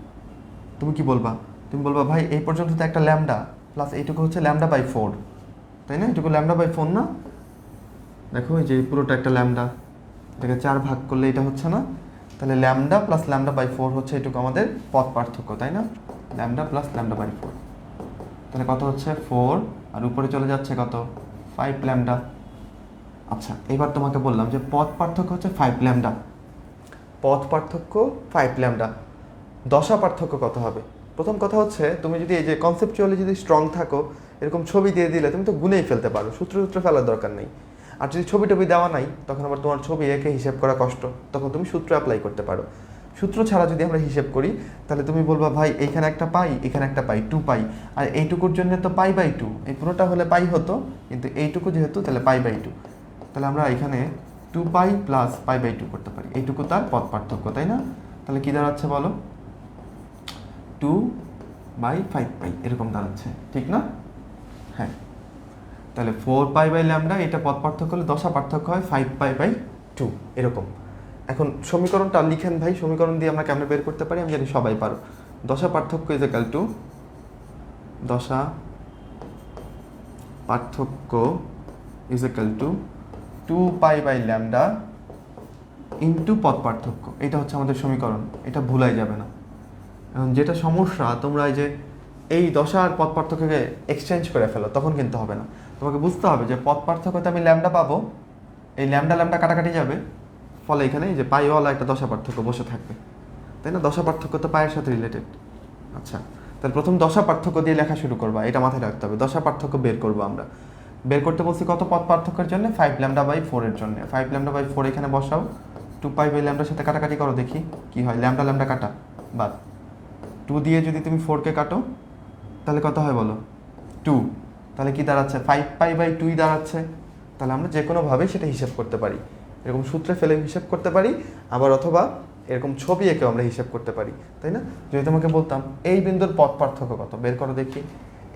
তুমি কি বলবা? তুমি বলবা ভাই এই পর্যন্ত তো একটা ল্যামডা প্লাস এইটুকু হচ্ছে ল্যামডা বাই 4, তাই না? এটুকু ল্যামডা বাই 4 না? দেখো এই যে পুরোটা একটা ল্যামডা, এটাকে 4 ভাগ করলে এটা হচ্ছে না? তাহলে ল্যামডা প্লাস ল্যামডা বাই 4 হচ্ছে এটুকু আমাদের পথ পার্থক্য, তাই না? ল্যামডা প্লাস ল্যামডা বাই 4, তাহলে কত হচ্ছে 4, আর উপরে চলে যাচ্ছে কত? 5 ল্যামডা। আচ্ছা, এবার তোমাকে বললাম যে পথ পার্থক্য হচ্ছে 5 ল্যামডা, পথ পার্থক্য 5 ল্যামডা। দশা পার্থক্য কত হবে? প্রথম কথা হচ্ছে তুমি যদি এই যে কনসেপচুয়ালি যদি স্ট্রং থাকো, এরকম ছবি দিয়ে দিলে তুমি তো গুনেই ফেলতে পারো, সূত্র ফেলার দরকার নেই। আর যদি ছবি টবি দেওয়া নাই, তখন আবার তোমার ছবি এঁকে হিসেব করা কষ্ট, তখন তুমি সূত্র অ্যাপ্লাই করতে পারো। সূত্র ছাড়া যদি আমরা হিসেব করি, তাহলে তুমি বলবা ভাই এইখানে একটা পাই, এখানে একটা পাই, 2 পাই, আর এইটুকুর জন্য তো পাই বাই 2, এই পুরোটা হলে পাই হতো, কিন্তু এইটুকু যেহেতু তাহলে পাই বাই 2, তাহলে আমরা এখানে 2 পাই প্লাস পাই বাই 2 করতে পারি। এইটুকু তার পথ পার্থক্য, তাই না? তাহলে কী দাঁড়াচ্ছে বলো? 2/5 পাই এরকম দাঁড়াচ্ছে, ঠিক না? হ্যাঁ, তাহলে 4 পাই বাই ল্যামডা, এটা পথ পার্থক্য হলে দশা পার্থক্য হয় 5 পাই বাই 2 এরকম। এখন সমীকরণটা লিখেন ভাই, সমীকরণ দিয়ে আমরা কেমনে বের করতে পারি? আমি জানি সবাই পারো। দশা পার্থক্য ইজ ইকুয়াল টু, দশা পার্থক্য is equal to 2 pi by lambda into পথ পার্থক্য। এটা হচ্ছে আমাদের সমীকরণ, এটা ভুলাই যাবে না। এখন যেটা সমস্যা, তোমরা এই যে এই দশা আর পথ পার্থক্যকে এক্সচেঞ্জ করে ফেলো, তখন কিন্তু হবে না। তোমাকে বুঝতে হবে যে পথ পার্থক্যতে আমি ল্যামডা পাবো, এই ল্যামডা ল্যামডা কাটাকাটি যাবে, ফলে এখানে এই যে পাইওয়ালা একটা দশা পার্থক্য বসে থাকবে, তাই না? দশা পার্থক্য তো পায়ের সাথে রিলেটেড। আচ্ছা, তাহলে প্রথম দশা পার্থক্য দিয়ে লেখা শুরু করবা, এটা মাথায় রাখতে হবে। দশা পার্থক্য বের করবো আমরা, বের করতে বলছি কত? পথ পার্থক্যের জন্য 5 ল্যামডা বাই 4 এর জন্য। 5 ল্যামডা বাই 4 এখানে বসাও, 2 পাই বাই ল্যামডার সাথে কাটাকাটি করো, দেখি কি হয়। ল্যামডা ল্যামডা কাটা বাদ, 2 দিয়ে যদি তুমি 4কে কাটো তাহলে কত হয় বলো? 2। তাহলে কি দাঁড়াচ্ছে? 5 পাই বাই 2ই দাঁড়াচ্ছে। তাহলে আমরা যে কোনোভাবেই সেটা হিসাব করতে পারি, এরকম সূত্রে ফেলে হিসাব করতে পারি, আবার অথবা এরকম ছবি এঁকেও আমরা হিসাব করতে পারি, তাই না? যদি তোমাকে বলতাম এই বিন্দুর পথ পার্থক্য কত, বের করো দেখি।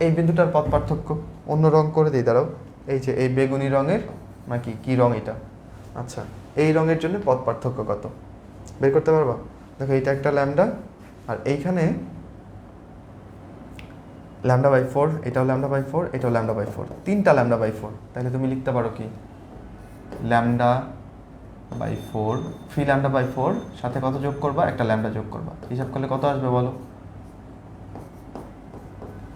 এই বিন্দুটার পথ পার্থক্য অন্য রং করে দিই, দাঁড়াও। এই যে এই বেগুনি রঙের, নাকি কি রং এটা? আচ্ছা, এই রঙের জন্য পথ পার্থক্য কত বের করতে পারবা? দেখো এইটা একটা ল্যামডা, আর এইখানে ল্যামডা বাই 4, এটাও ল্যামডা বাই 4, এটাও ল্যামডা বাই 4, তিনটা ল্যামডা বাই 4। তাহলে তুমি লিখতে পারো কি? ল্যামডা বাই 4, 3 ল্যামডা বাই 4 সাথে কত যোগ করবা, একটা ল্যামডা যোগ করবা, হিসাব করলে কত আসবে বলো?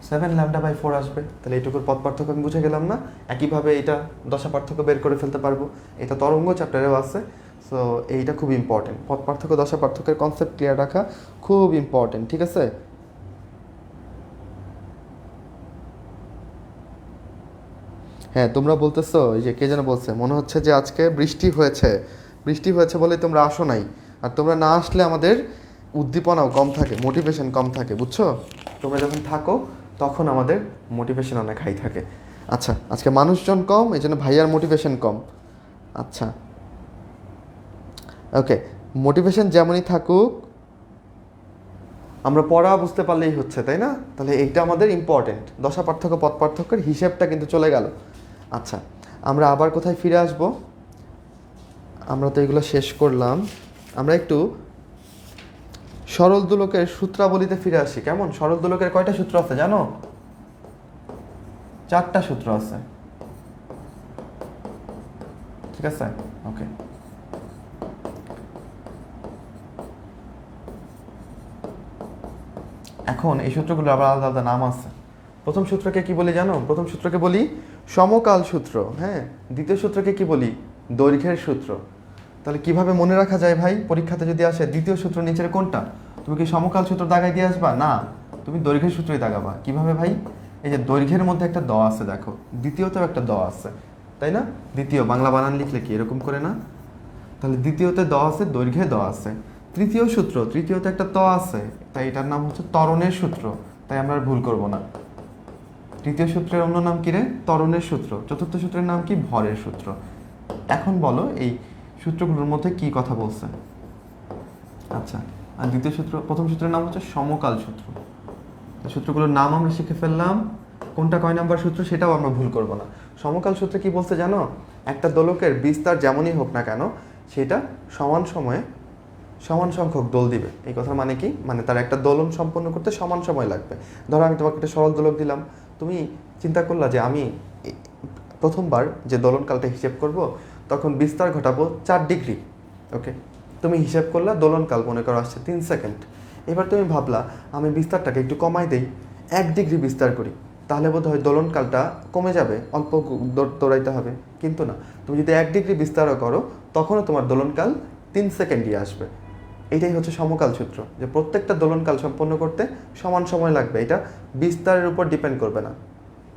7 ল্যামডা বাই 4 আসবে। তাহলে এইটুকুর পথ পার্থক্য আমি বুঝে গেলাম না? একইভাবে এটা দশা পার্থক্য বের করে ফেলতে পারবো, এটা তরঙ্গ চ্যাপ্টারেও আছে। সো এইটা খুব ইম্পর্টেন্ট, পথ পার্থক্য দশা পার্থক্যের কনসেপ্ট ক্লিয়ার রাখা খুব ইম্পর্টেন্ট, ঠিক আছে? হ্যাঁ, তোমরা বলতেছো, এই যে কে যেন বলছে, মনে হচ্ছে যে আজকে বৃষ্টি হয়েছে, বৃষ্টি হয়েছে বলে তোমরা আসো নাই। আর তোমরা না আসলে আমাদের উদ্দীপনাও কম থাকে, মোটিভেশন কম থাকে, বুঝছো? তোমরা যখন থাকো তখন আমাদের মোটিভেশন অনেক হাই থাকে। আচ্ছা, আজকে মানুষজন কম, এই জন্য ভাইয়ার মোটিভেশন কম। আচ্ছা, ওকে, মোটিভেশন যেমনই থাকুক, আমরা পড়া বুঝতে পারলেই হচ্ছে, তাই না? তাহলে এইটা আমাদের ইম্পর্টেন্ট, দশা পার্থক্য পথ পার্থক্যের হিসেবটা কিন্তু চলে গেল। আচ্ছা, আমরা আবার কোথায় ফিরে আসব? আমরা তো এগুলো শেষ করলাম, আমরা একটু সরল দোলকের সূত্রাবলীতে ফিরে আসি। কেমন? সরল দোলকের কয়টা সূত্র আছে জানো? 4টা সূত্র আছে, ঠিক আছে? ওকে, এখন এই সূত্রগুলো আবার আলাদা আলাদা নাম আছে। প্রথম সূত্রকে কি বলি জানো? প্রথম সূত্রকে বলি সমকাল সূত্র, হ্যাঁ। দ্বিতীয় সূত্রকে কি বলি? দৈর্ঘ্যের সূত্র। তাহলে কিভাবে মনে রাখা যায় ভাই? পরীক্ষাতে যদি আসে দ্বিতীয় সূত্র নিচের কোনটা, তুমি কি সমকাল সূত্র দাগাই দিয়ে আসবা? না, তুমি দৈর্ঘ্যের সূত্রই দাগাবা। কিভাবে ভাই? এই যে দৈর্ঘ্যের মধ্যে একটা দ আছে, দেখো, দ্বিতীয়তেও একটা দ আছে, তাই না? দ্বিতীয় বাংলা বানান লিখলে কি এরকম করে না? তাহলে দ্বিতীয়তে দ আছে, দৈর্ঘ্যে দ আছে। তৃতীয় সূত্র, তৃতীয়তে একটা ত আছে, তাই এটার নাম হচ্ছে ত্বরণের সূত্র, তাই আমরা আর ভুল করব না। তৃতীয় সূত্রের অন্য নাম কি রে? ত্বরণের সূত্র। চতুর্থ সূত্রের নাম কি? ভরের সূত্র। এখন বলো এই সূত্রগুলোর মধ্যে কি কথা বলছে? আচ্ছা, আর দ্বিতীয় সূত্র, প্রথম সূত্রের নাম হচ্ছে সমকাল সূত্র। সূত্রগুলোর নাম আমরা শিখে ফেললাম, কোনটা কয় নাম্বার সূত্র সেটাও আমরা ভুল করব না। সমকাল সূত্রে কি বলছে জানো? একটা দোলকের বিস্তার যেমনই হোক না কেন, সেটা সমান সময়ে সমান সংখ্যক দোল দিবে। এই কথার মানে কি? মানে তার একটা দোলন সম্পন্ন করতে সমান সময় লাগবে। ধরো আমি তোমাকে একটা সরল দোলক দিলাম, তুমি চিন্তা করলা যে আমি প্রথমবার যে দোলনকালটা হিসেব করব, তখন বিস্তার ঘটাবো 4 ডিগ্রি। ওকে, তুমি হিসেব করলা, দোলনকাল মনে করো আসছে 3 সেকেন্ড। এবার তুমি ভাবলা আমি বিস্তারটাকে একটু কমাই দেই, 1 ডিগ্রি বিস্তার করি, তাহলে বোধ হয় দোলনকালটা কমে যাবে, অল্প দৌড়াইতে হবে। কিন্তু না, তুমি যদি 1 ডিগ্রি বিস্তারও করো, তখনও তোমার দোলনকাল 3 সেকেন্ডই আসবে। এটাই হচ্ছে সমকাল সূত্র, যে প্রত্যেকটা দোলনকাল সম্পন্ন করতে সমান সময় লাগবে। এটা বিস্তারের উপর ডিপেন্ড করবে না।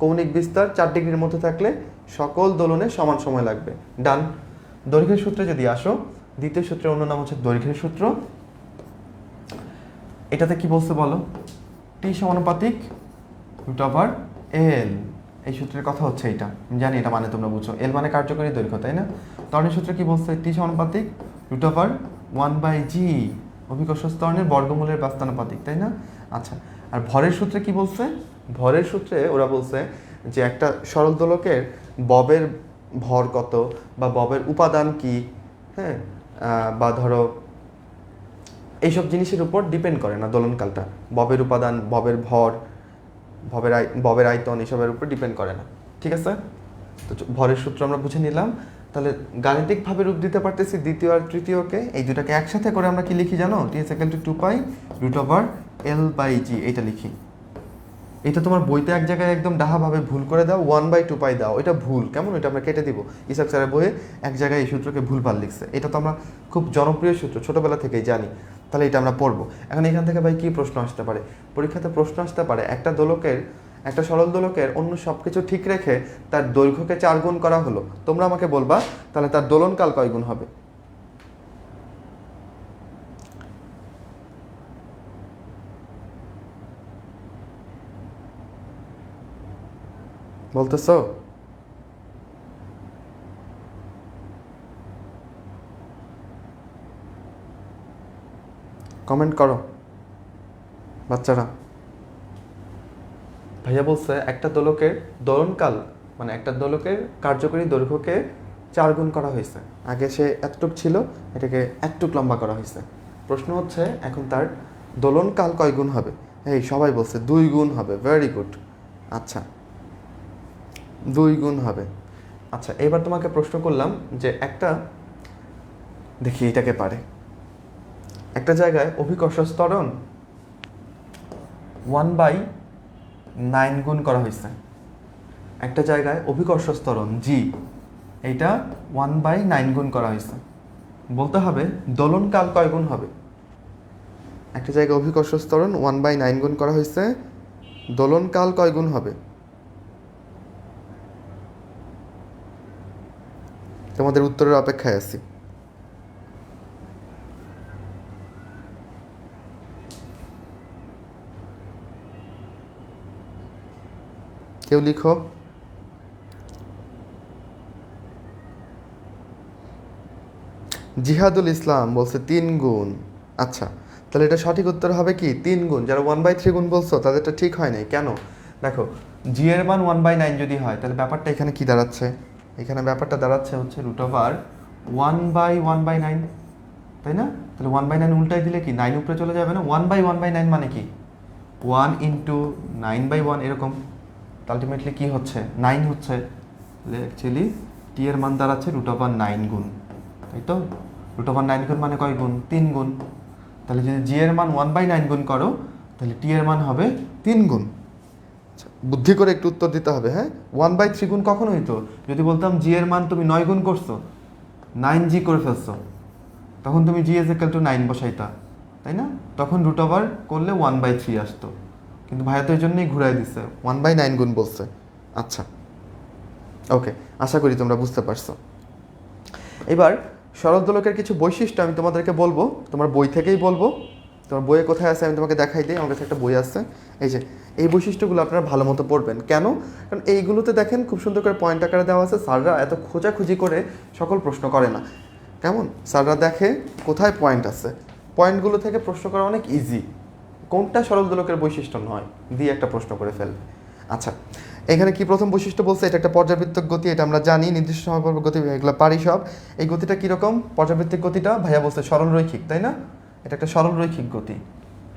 কৌণিক বিস্তার 4 ডিগ্রির মধ্যে থাকলে সকল দোলনে সমান সময় লাগবে। ডান। দৈর্ঘ্যের সূত্রে যদি আসো, দ্বিতীয় সূত্রের অন্য নাম হচ্ছে দৈর্ঘ্যের সূত্র। এটাতে কি বলছে বলো? টি সমানুপাতিক রুট ওভার এল। এই সূত্রের কথা হচ্ছে এটা, আমি জানি এটা মানে তোমরা বুঝো। এল মানে কার্যকরী দৈর্ঘ্য, তাই না? ত্বরণের সূত্রে কি বলছে? টি সমানুপাতিক রুট ওভার 1/g, অভিকর্ষ ত্বরণের বর্গমূলের ব্যস্তানুপাতিক, তাই না? আচ্ছা, আর ভরের সূত্রে কি বলছে? ভরের সূত্রে ওরা বলছে যে একটা সরল দোলকের ববের ভর কত, বা ববের উপাদান কি, হ্যাঁ, বা ধরো এইসব জিনিসের উপর ডিপেন্ড করে না দোলনকালটা। ববের উপাদান, ববের ভর, ববের আয়তন, এসবের উপর ডিপেন্ড করে না, ঠিক আছে? তো ভরের সূত্র আমরা বুঝে নিলাম। তাহলে গাণিতিকভাবে রূপ দিতে পারতেছি দ্বিতীয় আর তৃতীয়কে, এই দুটাকে একসাথে করে আমরা কি লিখি জানো? T=2π √L/g, এইটা লিখি। এটা তোমার বইতে এক জায়গায় একদম ডাহাভাবে ভুল করে দাও, 1/2π দাও, এটা ভুল। কেমন? এটা আমরা কেটে দিব। ইসাক স্যারের বইয়ে এক জায়গায় এই সূত্রকে ভুলভাল লিখছে। এটা তো আমরা খুব জনপ্রিয় সূত্র, ছোটবেলা থেকেই জানি। তাহলে এটা আমরা পড়বো। এখন এখান থেকে ভাই কি প্রশ্ন আসতে পারে? পরীক্ষাতে প্রশ্ন আসতে পারে একটা দোলকের, একটা সরল দোলকের অন্য সব কিছু ঠিক রেখে তার দৈর্ঘ্যকে 4 গুণ করা হলো। তোমরা আমাকে বলবা তাহলে তার দোলনকাল কয় গুণ হবে? বলতেছো? কমেন্ট করো বাচ্চারা। ভাইয়া বলছে একটা দোলকের দোলনকাল, মানে একটা দোলকের কার্যকরী দৈর্ঘ্যকে 4 গুণ করা হয়েছে। আগে সে এতটুক ছিল, এটাকে এতটুক লম্বা করা হয়েছে। প্রশ্ন হচ্ছে এখন তার দোলনকাল কয় গুণ হবে? এই সবাই বলছে 2 গুণ হবে। Very good. আচ্ছা, 2 গুণ হবে। আচ্ছা, এবার তোমাকে প্রশ্ন করলাম যে একটা দেখি এটাকে পারে। একটা জায়গায় অভিকর্ষ ত্বরণ 1/9 গুণ করা হয়েছে, একটা জায়গায় অভিকর্ষ ত্বরণ জি, এইটা 1/9 গুণ করা হয়েছে। বলতে হবে দোলনকাল কয় গুণ হবে। একটা জায়গায় অভিকর্ষ ত্বরণ 1/9 গুণ করা হয়েছে, দোলনকাল কয় গুণ হবে। তোমাদের উত্তরের অপেক্ষায় আছি। কেউ লিখো। জিহাদুল ইসলাম বলছে 3 গুণ। আচ্ছা, তাহলে এটা সঠিক উত্তর হবে কি 3 গুণ। যারা 1/3 গুণ বলছো তাদেরটা ঠিক হয় নাই। কেন? দেখো, জি এর মান 1/9 যদি হয় তাহলে ব্যাপারটা এখানে কি দাঁড়াচ্ছে, এখানে ব্যাপারটা দাঁড়াচ্ছে হচ্ছে √1/1/9, তাই না? তাহলে 1/9 উল্টাই দিলে কি 9 উপরে চলে যাবে না? 1/1/9 মানে কি 1 × 9/1 এরকম। আলটিমেটলি কি হচ্ছে 9 হচ্ছে। তাহলে অ্যাকচুয়ালি টি এর মান দাঁড়াচ্ছে √9 গুণ, তাই তো? √9 গুণ মানে কয় গুণ? 3 গুণ। তাহলে যদি জি এর মান 1/9 গুণ করো তাহলে টি এর মান হবে 3 গুণ। বুদ্ধি করে একটু উত্তর দিতে হবে। হ্যাঁ, 1/3 গুণ কখন হইতো? যদি বলতাম জি এর মান তুমি 9 গুণ করছো, 9g করে ফেলছো, তখন তুমি জি ইজ ইকুয়াল টু 9 বসাইতা, তাই না? তখন √ করলে 1/3 আসতো। কিন্তু ভাইয়া তো এই জন্যই ঘুরাই দিচ্ছে, 1/9 গুণ বলছে। আচ্ছা, ওকে, আশা করি তোমরা বুঝতে পারছো। এবার সরল দোলকের কিছু বৈশিষ্ট্য আমি তোমাদেরকে বলবো, তোমার বই থেকেই বলবো। তোমার বইয়ে কোথায় আছে আমি তোমাকে দেখাই দিই। আমার কাছে একটা বই আছে, এই যে এই বৈশিষ্ট্যগুলো আপনারা ভালো মতো পড়বেন। কেন? কারণ এইগুলোতে দেখেন খুব সুন্দর করে পয়েন্ট আকারে দেওয়া আছে। স্যাররা এত খোঁজাখুঁজি করে সকল প্রশ্ন করে না, কেমন? স্যাররা দেখে কোথায় পয়েন্ট আছে, পয়েন্টগুলো থেকে প্রশ্ন করা অনেক ইজি। কোনটা সরল দোলকের বৈশিষ্ট্য নয় দিয়ে একটা প্রশ্ন করে ফেলবে। আচ্ছা, এখানে কি প্রথম বৈশিষ্ট্য বলছে? এটা একটা পর্যাবৃত্তক গতি, এটা আমরা জানি। নির্দিষ্ট সময় গতি এগুলো পারি সব। এই গতিটা কীরকম? পর্যাবৃত্তিক গতিটা ভাইয়া বলছে সরল রৈখিক, তাই না? এটা একটা সরল রৈখিক গতি।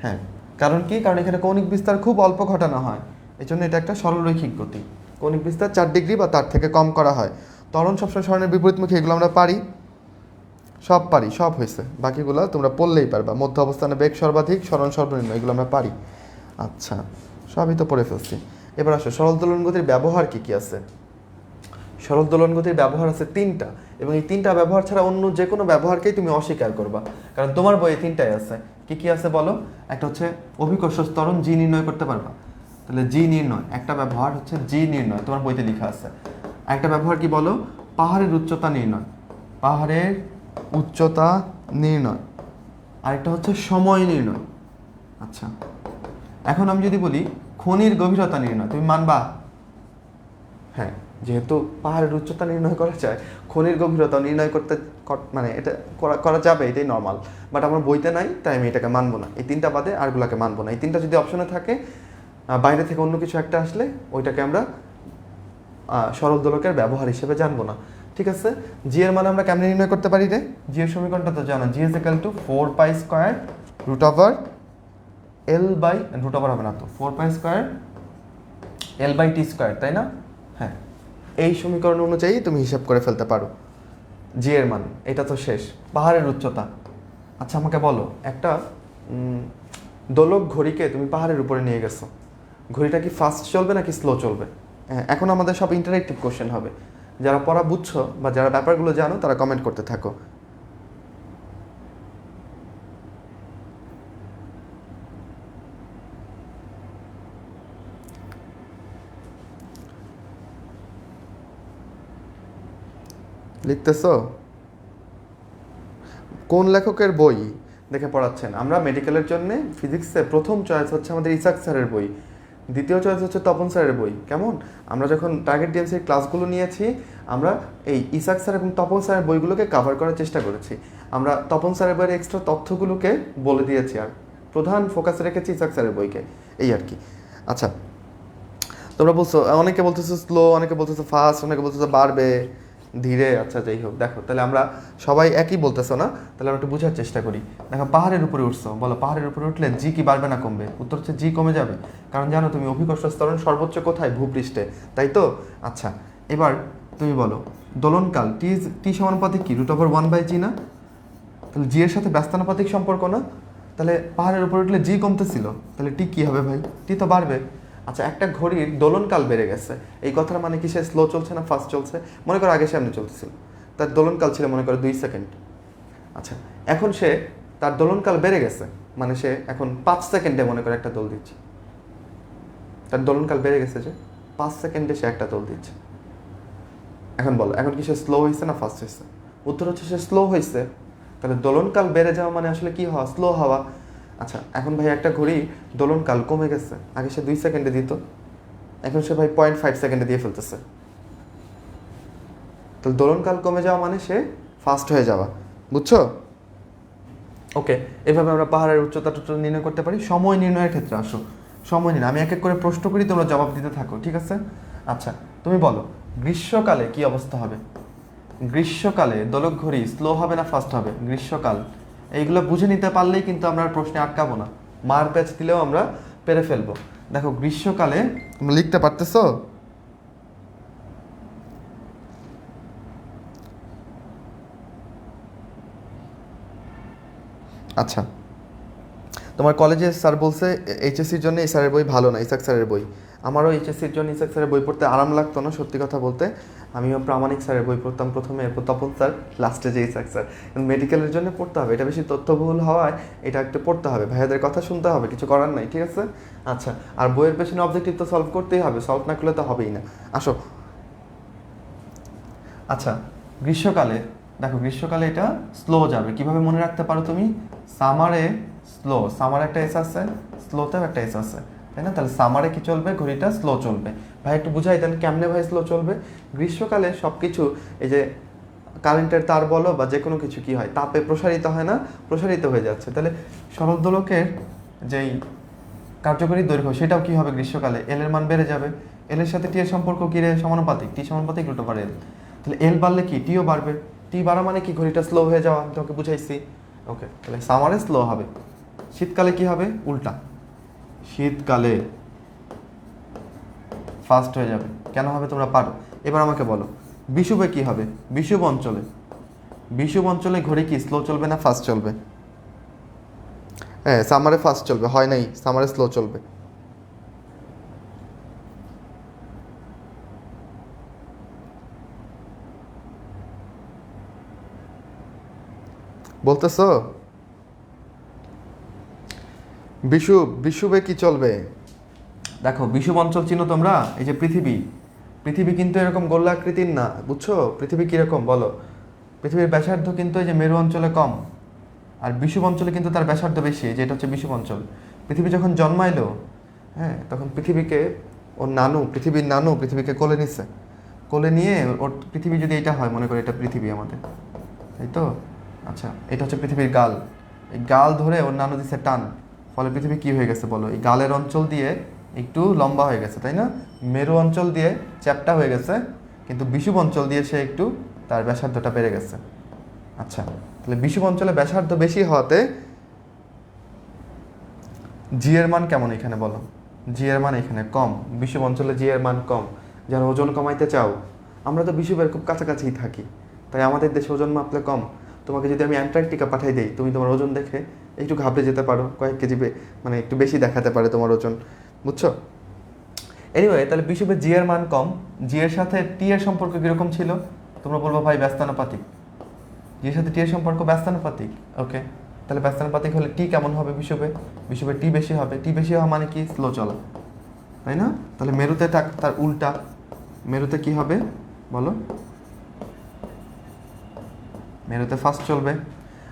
হ্যাঁ, কারণ কি? কারণ এখানে কৌণিক বিস্তার খুব অল্প ঘটানো হয়, এই জন্য এটা একটা সরল রৈখিক গতি। কৌণিক বিস্তার 4 ডিগ্রি বা তার থেকে কম করা হয়। ত্বরণ সবসময় সরণের বিপরীতমুখী, এগুলো আমরা পারি, সব পারি, সব হয়েছে। বাকিগুলো তোমরা পড়লেই পারবা। মধ্য অবস্থানে বেগ সর্বাধিক, সরণ সর্বনিম্ন, এগুলো আমরা পারি। আচ্ছা, সবই তো পড়ে ফেলছি। এবার আসো সরল দোলন গতির ব্যবহার কি কি আছে। সরল দোলন গতির ব্যবহার আছে 3টা, এবং এই 3টা ব্যবহার ছাড়া অন্য যে কোনো ব্যবহারকেই তুমি অস্বীকার করবা, কারণ তোমার বইয়ে 3টাই আছে। কি কি আছে বলো? একটা হচ্ছে অভিকর্ষ ত্বরণ জি নির্ণয় করতে পারবা, তাহলে জি নির্ণয় একটা ব্যবহার হচ্ছে জি নির্ণয়, তোমার বইতে লেখা আছে। একটা ব্যবহার কি বলো? পাহাড়ের উচ্চতা নির্ণয়, পাহাড়ের উচ্চতা নির্ণয়। আরেকটা হচ্ছে সময় নির্ণয়। আচ্ছা, এখন আমি যদি বলি খনির গভীরতা নির্ণয়, তুমি মানবা? হ্যাঁ, যেহেতু পাহাড়ের উচ্চতা নির্ণয় করা যায়, খনির গভীরতা নির্ণয় করতে মানে এটা করা যাবে, এটাই নর্মাল। বাট আমার বইতে নাই, তাই আমি এটাকে মানবো না। এই 3টা বাদে আরগুলোকে মানবো না। এই 3টা যদি অপশনে থাকে, বাইরে থেকে অন্য কিছু একটা আসলে ওইটাকে আমরা সরল দোলকের ব্যবহার হিসেবে জানবো না। ঠিক আছে, জি এর মানে আমরা কেমনে নির্ণয় করতে পারি রে? জি এর সমীকরণটা তো জানা, জি ইজ ইকুয়াল টু 4π² √L/√, হবে না তো, 4π² L/T², তাই না? হ্যাঁ, এই সমীকরণ অনুযায়ী তুমি হিসাব করে ফেলতে পারো জি এর মান। এটা তো শেষ। পাহাড়ের উচ্চতা। আচ্ছা, আমাকে বলো, একটা দোলক ঘড়িকে তুমি পাহাড়ের উপরে নিয়ে গেছো, ঘড়িটা কি ফাস্ট চলবে নাকি স্লো চলবে? হ্যাঁ, এখন আমাদের সব ইন্টারেক্টিভ কোশ্চেন হবে। যারা পড়া বুঝছো বা যারা ব্যাপারগুলো জানো তারা কমেন্ট করতে থাকো। লিখতেছো? কোন লেখকের বই দেখে পড়াচ্ছেন? আমরা মেডিকেলের জন্য ফিজিক্সে প্রথম চয়েস হচ্ছে আমাদের ইসাক স্যারের বই, দ্বিতীয় চয়েস হচ্ছে তপন স্যারের বই। কেমন? আমরা যখন টার্গেট ডিএমসির ক্লাসগুলো নিয়েছি, আমরা এই ইসাক স্যার এবং তপন স্যারের বইগুলোকে কভার করার চেষ্টা করেছি। আমরা তপন স্যারের বইয়ের এক্সট্রা তথ্যগুলোকে বলে দিয়েছি, আর প্রধান ফোকাস রেখেছি ইসাক স্যারের বইকে, এই আর কি। আচ্ছা, তোমরা বলছো, অনেকে বলতেছো স্লো, অনেকে বলতেছো ফাস্ট, অনেকে বলতেছো বাড়বে ধীরে। আচ্ছা, যাই হোক, দেখো তাহলে আমরা সবাই একই বলতেছো না, তাহলে আমরা একটু বোঝার চেষ্টা করি। দেখো, পাহাড়ের উপরে উঠছো, বলো পাহাড়ের উপরে উঠলে জি কি বাড়বে না কমবে? উত্তর হচ্ছে জি কমে যাবে, কারণ জানো তুমি অভিকর্ষ ত্বরণ সর্বোচ্চ কোথায়? ভূপৃষ্ঠে, তাই তো? আচ্ছা, এবার তুমি বলো দোলনকাল টি সমানুপাতিক কি? √1/g না? তাহলে জি এর সাথে ব্যস্তানুপাতিক সম্পর্ক না, তাহলে পাহাড়ের উপর উঠলে জি কমতেছিল, তাহলে টি কি হবে ভাই? টি তো বাড়বে। আচ্ছা, একটা ঘড়ির দোলনকাল বেড়ে গেছে, এই কথার মানে কি সে স্লো চলছে না ফাস্ট চলছে? মনে করো আগে সামনে চলতেছিল, তার দোলনকাল ছিল মনে করো 2 সেকেন্ড। আচ্ছা, এখন সে তার দোলনকাল বেড়ে গেছে, মানে সে এখন 5 সেকেন্ডে মনে করে একটা দোল দিচ্ছে। তার দোলনকাল বেড়ে গেছে যে 5 সেকেন্ডে সে একটা দোল দিচ্ছে। এখন বলো, এখন কি সে স্লো হয়েছে না ফাস্ট হয়েছে? উত্তর হচ্ছে সে স্লো হয়েছে। তাহলে দোলনকাল বেড়ে যাওয়া মানে আসলে কি হওয়া? স্লো হওয়া। আচ্ছা, এখন ভাই একটা ঘড়ি দোলনকাল কমে গেছে, আগে সে 2 সেকেন্ডে দিত, এখন সে ভাই 0.5 সেকেন্ডে দিয়ে ফেলতেছে। তো দোলনকাল কমে যাওয়া মানে সে ফাস্ট হয়ে যাওয়া, বুঝছো? ওকে, এভাবে আমরা পাহাড়ের উচ্চতা নির্ণয় করতে পারি। সময় নির্ণয়ের ক্ষেত্রে আসো, সময় নির্ণয় আমি এক এক করে প্রশ্ন করি, তোমরা জবাব দিতে থাকো, ঠিক আছে? আচ্ছা, তুমি বলো গ্রীষ্মকালে কি অবস্থা হবে? গ্রীষ্মকালে দোলক ঘড়ি স্লো হবে না ফাস্ট হবে? গ্রীষ্মকাল, এইগুলো বুঝে নিতে পারলেই কিন্তু আমরা প্রশ্নে আটকাবো না, মার প্যাচ দিলেও আমরা পেরে ফেলবো। দেখো গ্রীষ্মকালে লিখতে পারতেছো? আচ্ছা, তোমার কলেজে স্যার বলছে এইচএসসির জন্য এই স্যারের বই ভালো না, ইসাক স্যারের বই। আমারও এইচএসসির জন্য ইসাক স্যারের বই পড়তে আরাম লাগতো না, সত্যি কথা বলতে। আমিও প্রামাণিক স্যারের বই পড়তাম প্রথমে, এরপর তপন স্যার, লাস্টে যে ইসাক স্যার। মেডিকেলের জন্য পড়তে হবে, এটা বেশি তথ্যবহুল হওয়ায় এটা একটু পড়তে হবে, ভাইয়াদের কথা শুনতে হবে, কিছু করার নাই, ঠিক আছে? আচ্ছা, আর বইয়ের পেছনে অবজেক্টিভ তো সলভ করতেই হবে, সলভ না করলে তো হবেই না। আসো, আচ্ছা, গ্রীষ্মকালে দেখো, গ্রীষ্মকালে এটা স্লো যাবে, কিভাবে মনে রাখতে পারো তুমি? সামারে স্লো, সামারে একটা এস আছে, স্লোতেও একটা এস আছে, তাই না? তাহলে সামারে কি চলবে? ঘড়িটা স্লো চলবে। ভাই একটু বুঝাই দেন কেমনে ভাই স্লো চলবে? গ্রীষ্মকালে সব কিছু, এই যে কারেন্টের তার বলো বা যে কোনো কিছু কি হয়, তাপে প্রসারিত হয় না, প্রসারিত হয়ে যাচ্ছে। তাহলে সরল দোলকের যেই কার্যকরী দৈর্ঘ্য সেটাও কি হবে গ্রীষ্মকালে? এল এর মান বেড়ে যাবে। এল এর সাথে টি এর সম্পর্ক কি রে? সমানুপাতিক, টি সমানুপাতিক রুট ওভার এল। তাহলে এল বাড়লে কি টিও বাড়বে, টি বাড়া মানে কি ঘড়িটা স্লো হয়ে যাওয়া, আমি তোমাকে বুঝাইছি। ওকে, তাহলে সামারে স্লো হবে। শীতকালে কি হবে? উল্টা, শীতকালে ফাস্ট হয়ে যাবে। কেন হবে তোমরা পারো। এবার আমাকে বলো বিষুবে কি হবে? বিষুব অঞ্চলে, বিষুব অঞ্চলে ঘড়ি কি স্লো চলবে না ফাস্ট চলবে? হ্যাঁ, সামারে ফাস্ট চলবে, হয় নাই, সামারে স্লো চলবে। বলতেছো? বিষুবে কি চলবে? দেখো বিষুব অঞ্চল চিনো তোমরা? এই যে পৃথিবী, পৃথিবী কিন্তু এরকম গোলাকৃতির না, বুঝছো? পৃথিবী কিরকম বলো? পৃথিবীর ব্যাসার্ধ কিন্তু এই যে মেরু অঞ্চলে কম, আর বিষুব অঞ্চলে কিন্তু তার ব্যাসার্ধ বেশি, যেটা হচ্ছে বিষুব অঞ্চল। পৃথিবী যখন জন্মাইলো, হ্যাঁ, তখন পৃথিবীকে ওর নানু, পৃথিবীর নানু পৃথিবীকে কোলে নিছে, কোলে নিয়ে ওর পৃথিবী যদি এটা হয়, মনে করি এটা পৃথিবী আমাদের, তাই তো? আচ্ছা, এটা হচ্ছে পৃথিবীর গাল, এই গাল ধরে ওর নানু দিছে টান, ফলে পৃথিবী কি হয়ে গেছে বলো? এই গালের অঞ্চল দিয়ে একটু লম্বা হয়ে গেছে, তাই না? মেরু অঞ্চল দিয়ে চ্যাপ্টা হয়ে গেছে, কিন্তু বিষুব অঞ্চল দিয়ে সে একটু তার ব্যাসার্ধটা বেড়ে গেছে। আচ্ছা, তাহলে বিষুব অঞ্চলে ব্যাসার্ধ বেশি হওয়াতে জি এর মান কেমন এখানে বলো? জি এর মান এখানে কম, বিষুব অঞ্চলে জি এর মান কম। যারা ওজন কমাইতে চাও, আমরা তো বিষুবের খুব কাছাকাছিই থাকি, তাই আমাদের দেশে ওজন মাপলে কম। তোমাকে যদি আমি অ্যান্টার্কটিকা পাঠাই দিই, তুমি তোমার ওজন দেখে একটু ঘাবড়ে যেতে পারো, কয়েক কেজি মানে একটু বেশি দেখাতে পারে তোমার ওজন, বুঝছো? এনিওয়ে, তাহলে বিষুবের জি এর মান কম, জি এর সাথে টি এর সম্পর্ক কীরকম ছিল? তোমরা বলবো ভাই ব্যস্তানুপাতিক। জি এর সাথে টি এর সম্পর্ক ব্যস্তানুপাতিক। ওকে, তাহলে ব্যস্তানুপাতিক হলে টি কেমন হবে বিষুবে? বিষুবে টি বেশি হবে, টি বেশি হওয়া মানে কি? স্লো চলা, তাই না? তাহলে মেরুতে তার উল্টা, মেরুতে কি হবে বলো? মেরুতে ফাস্ট চলবে।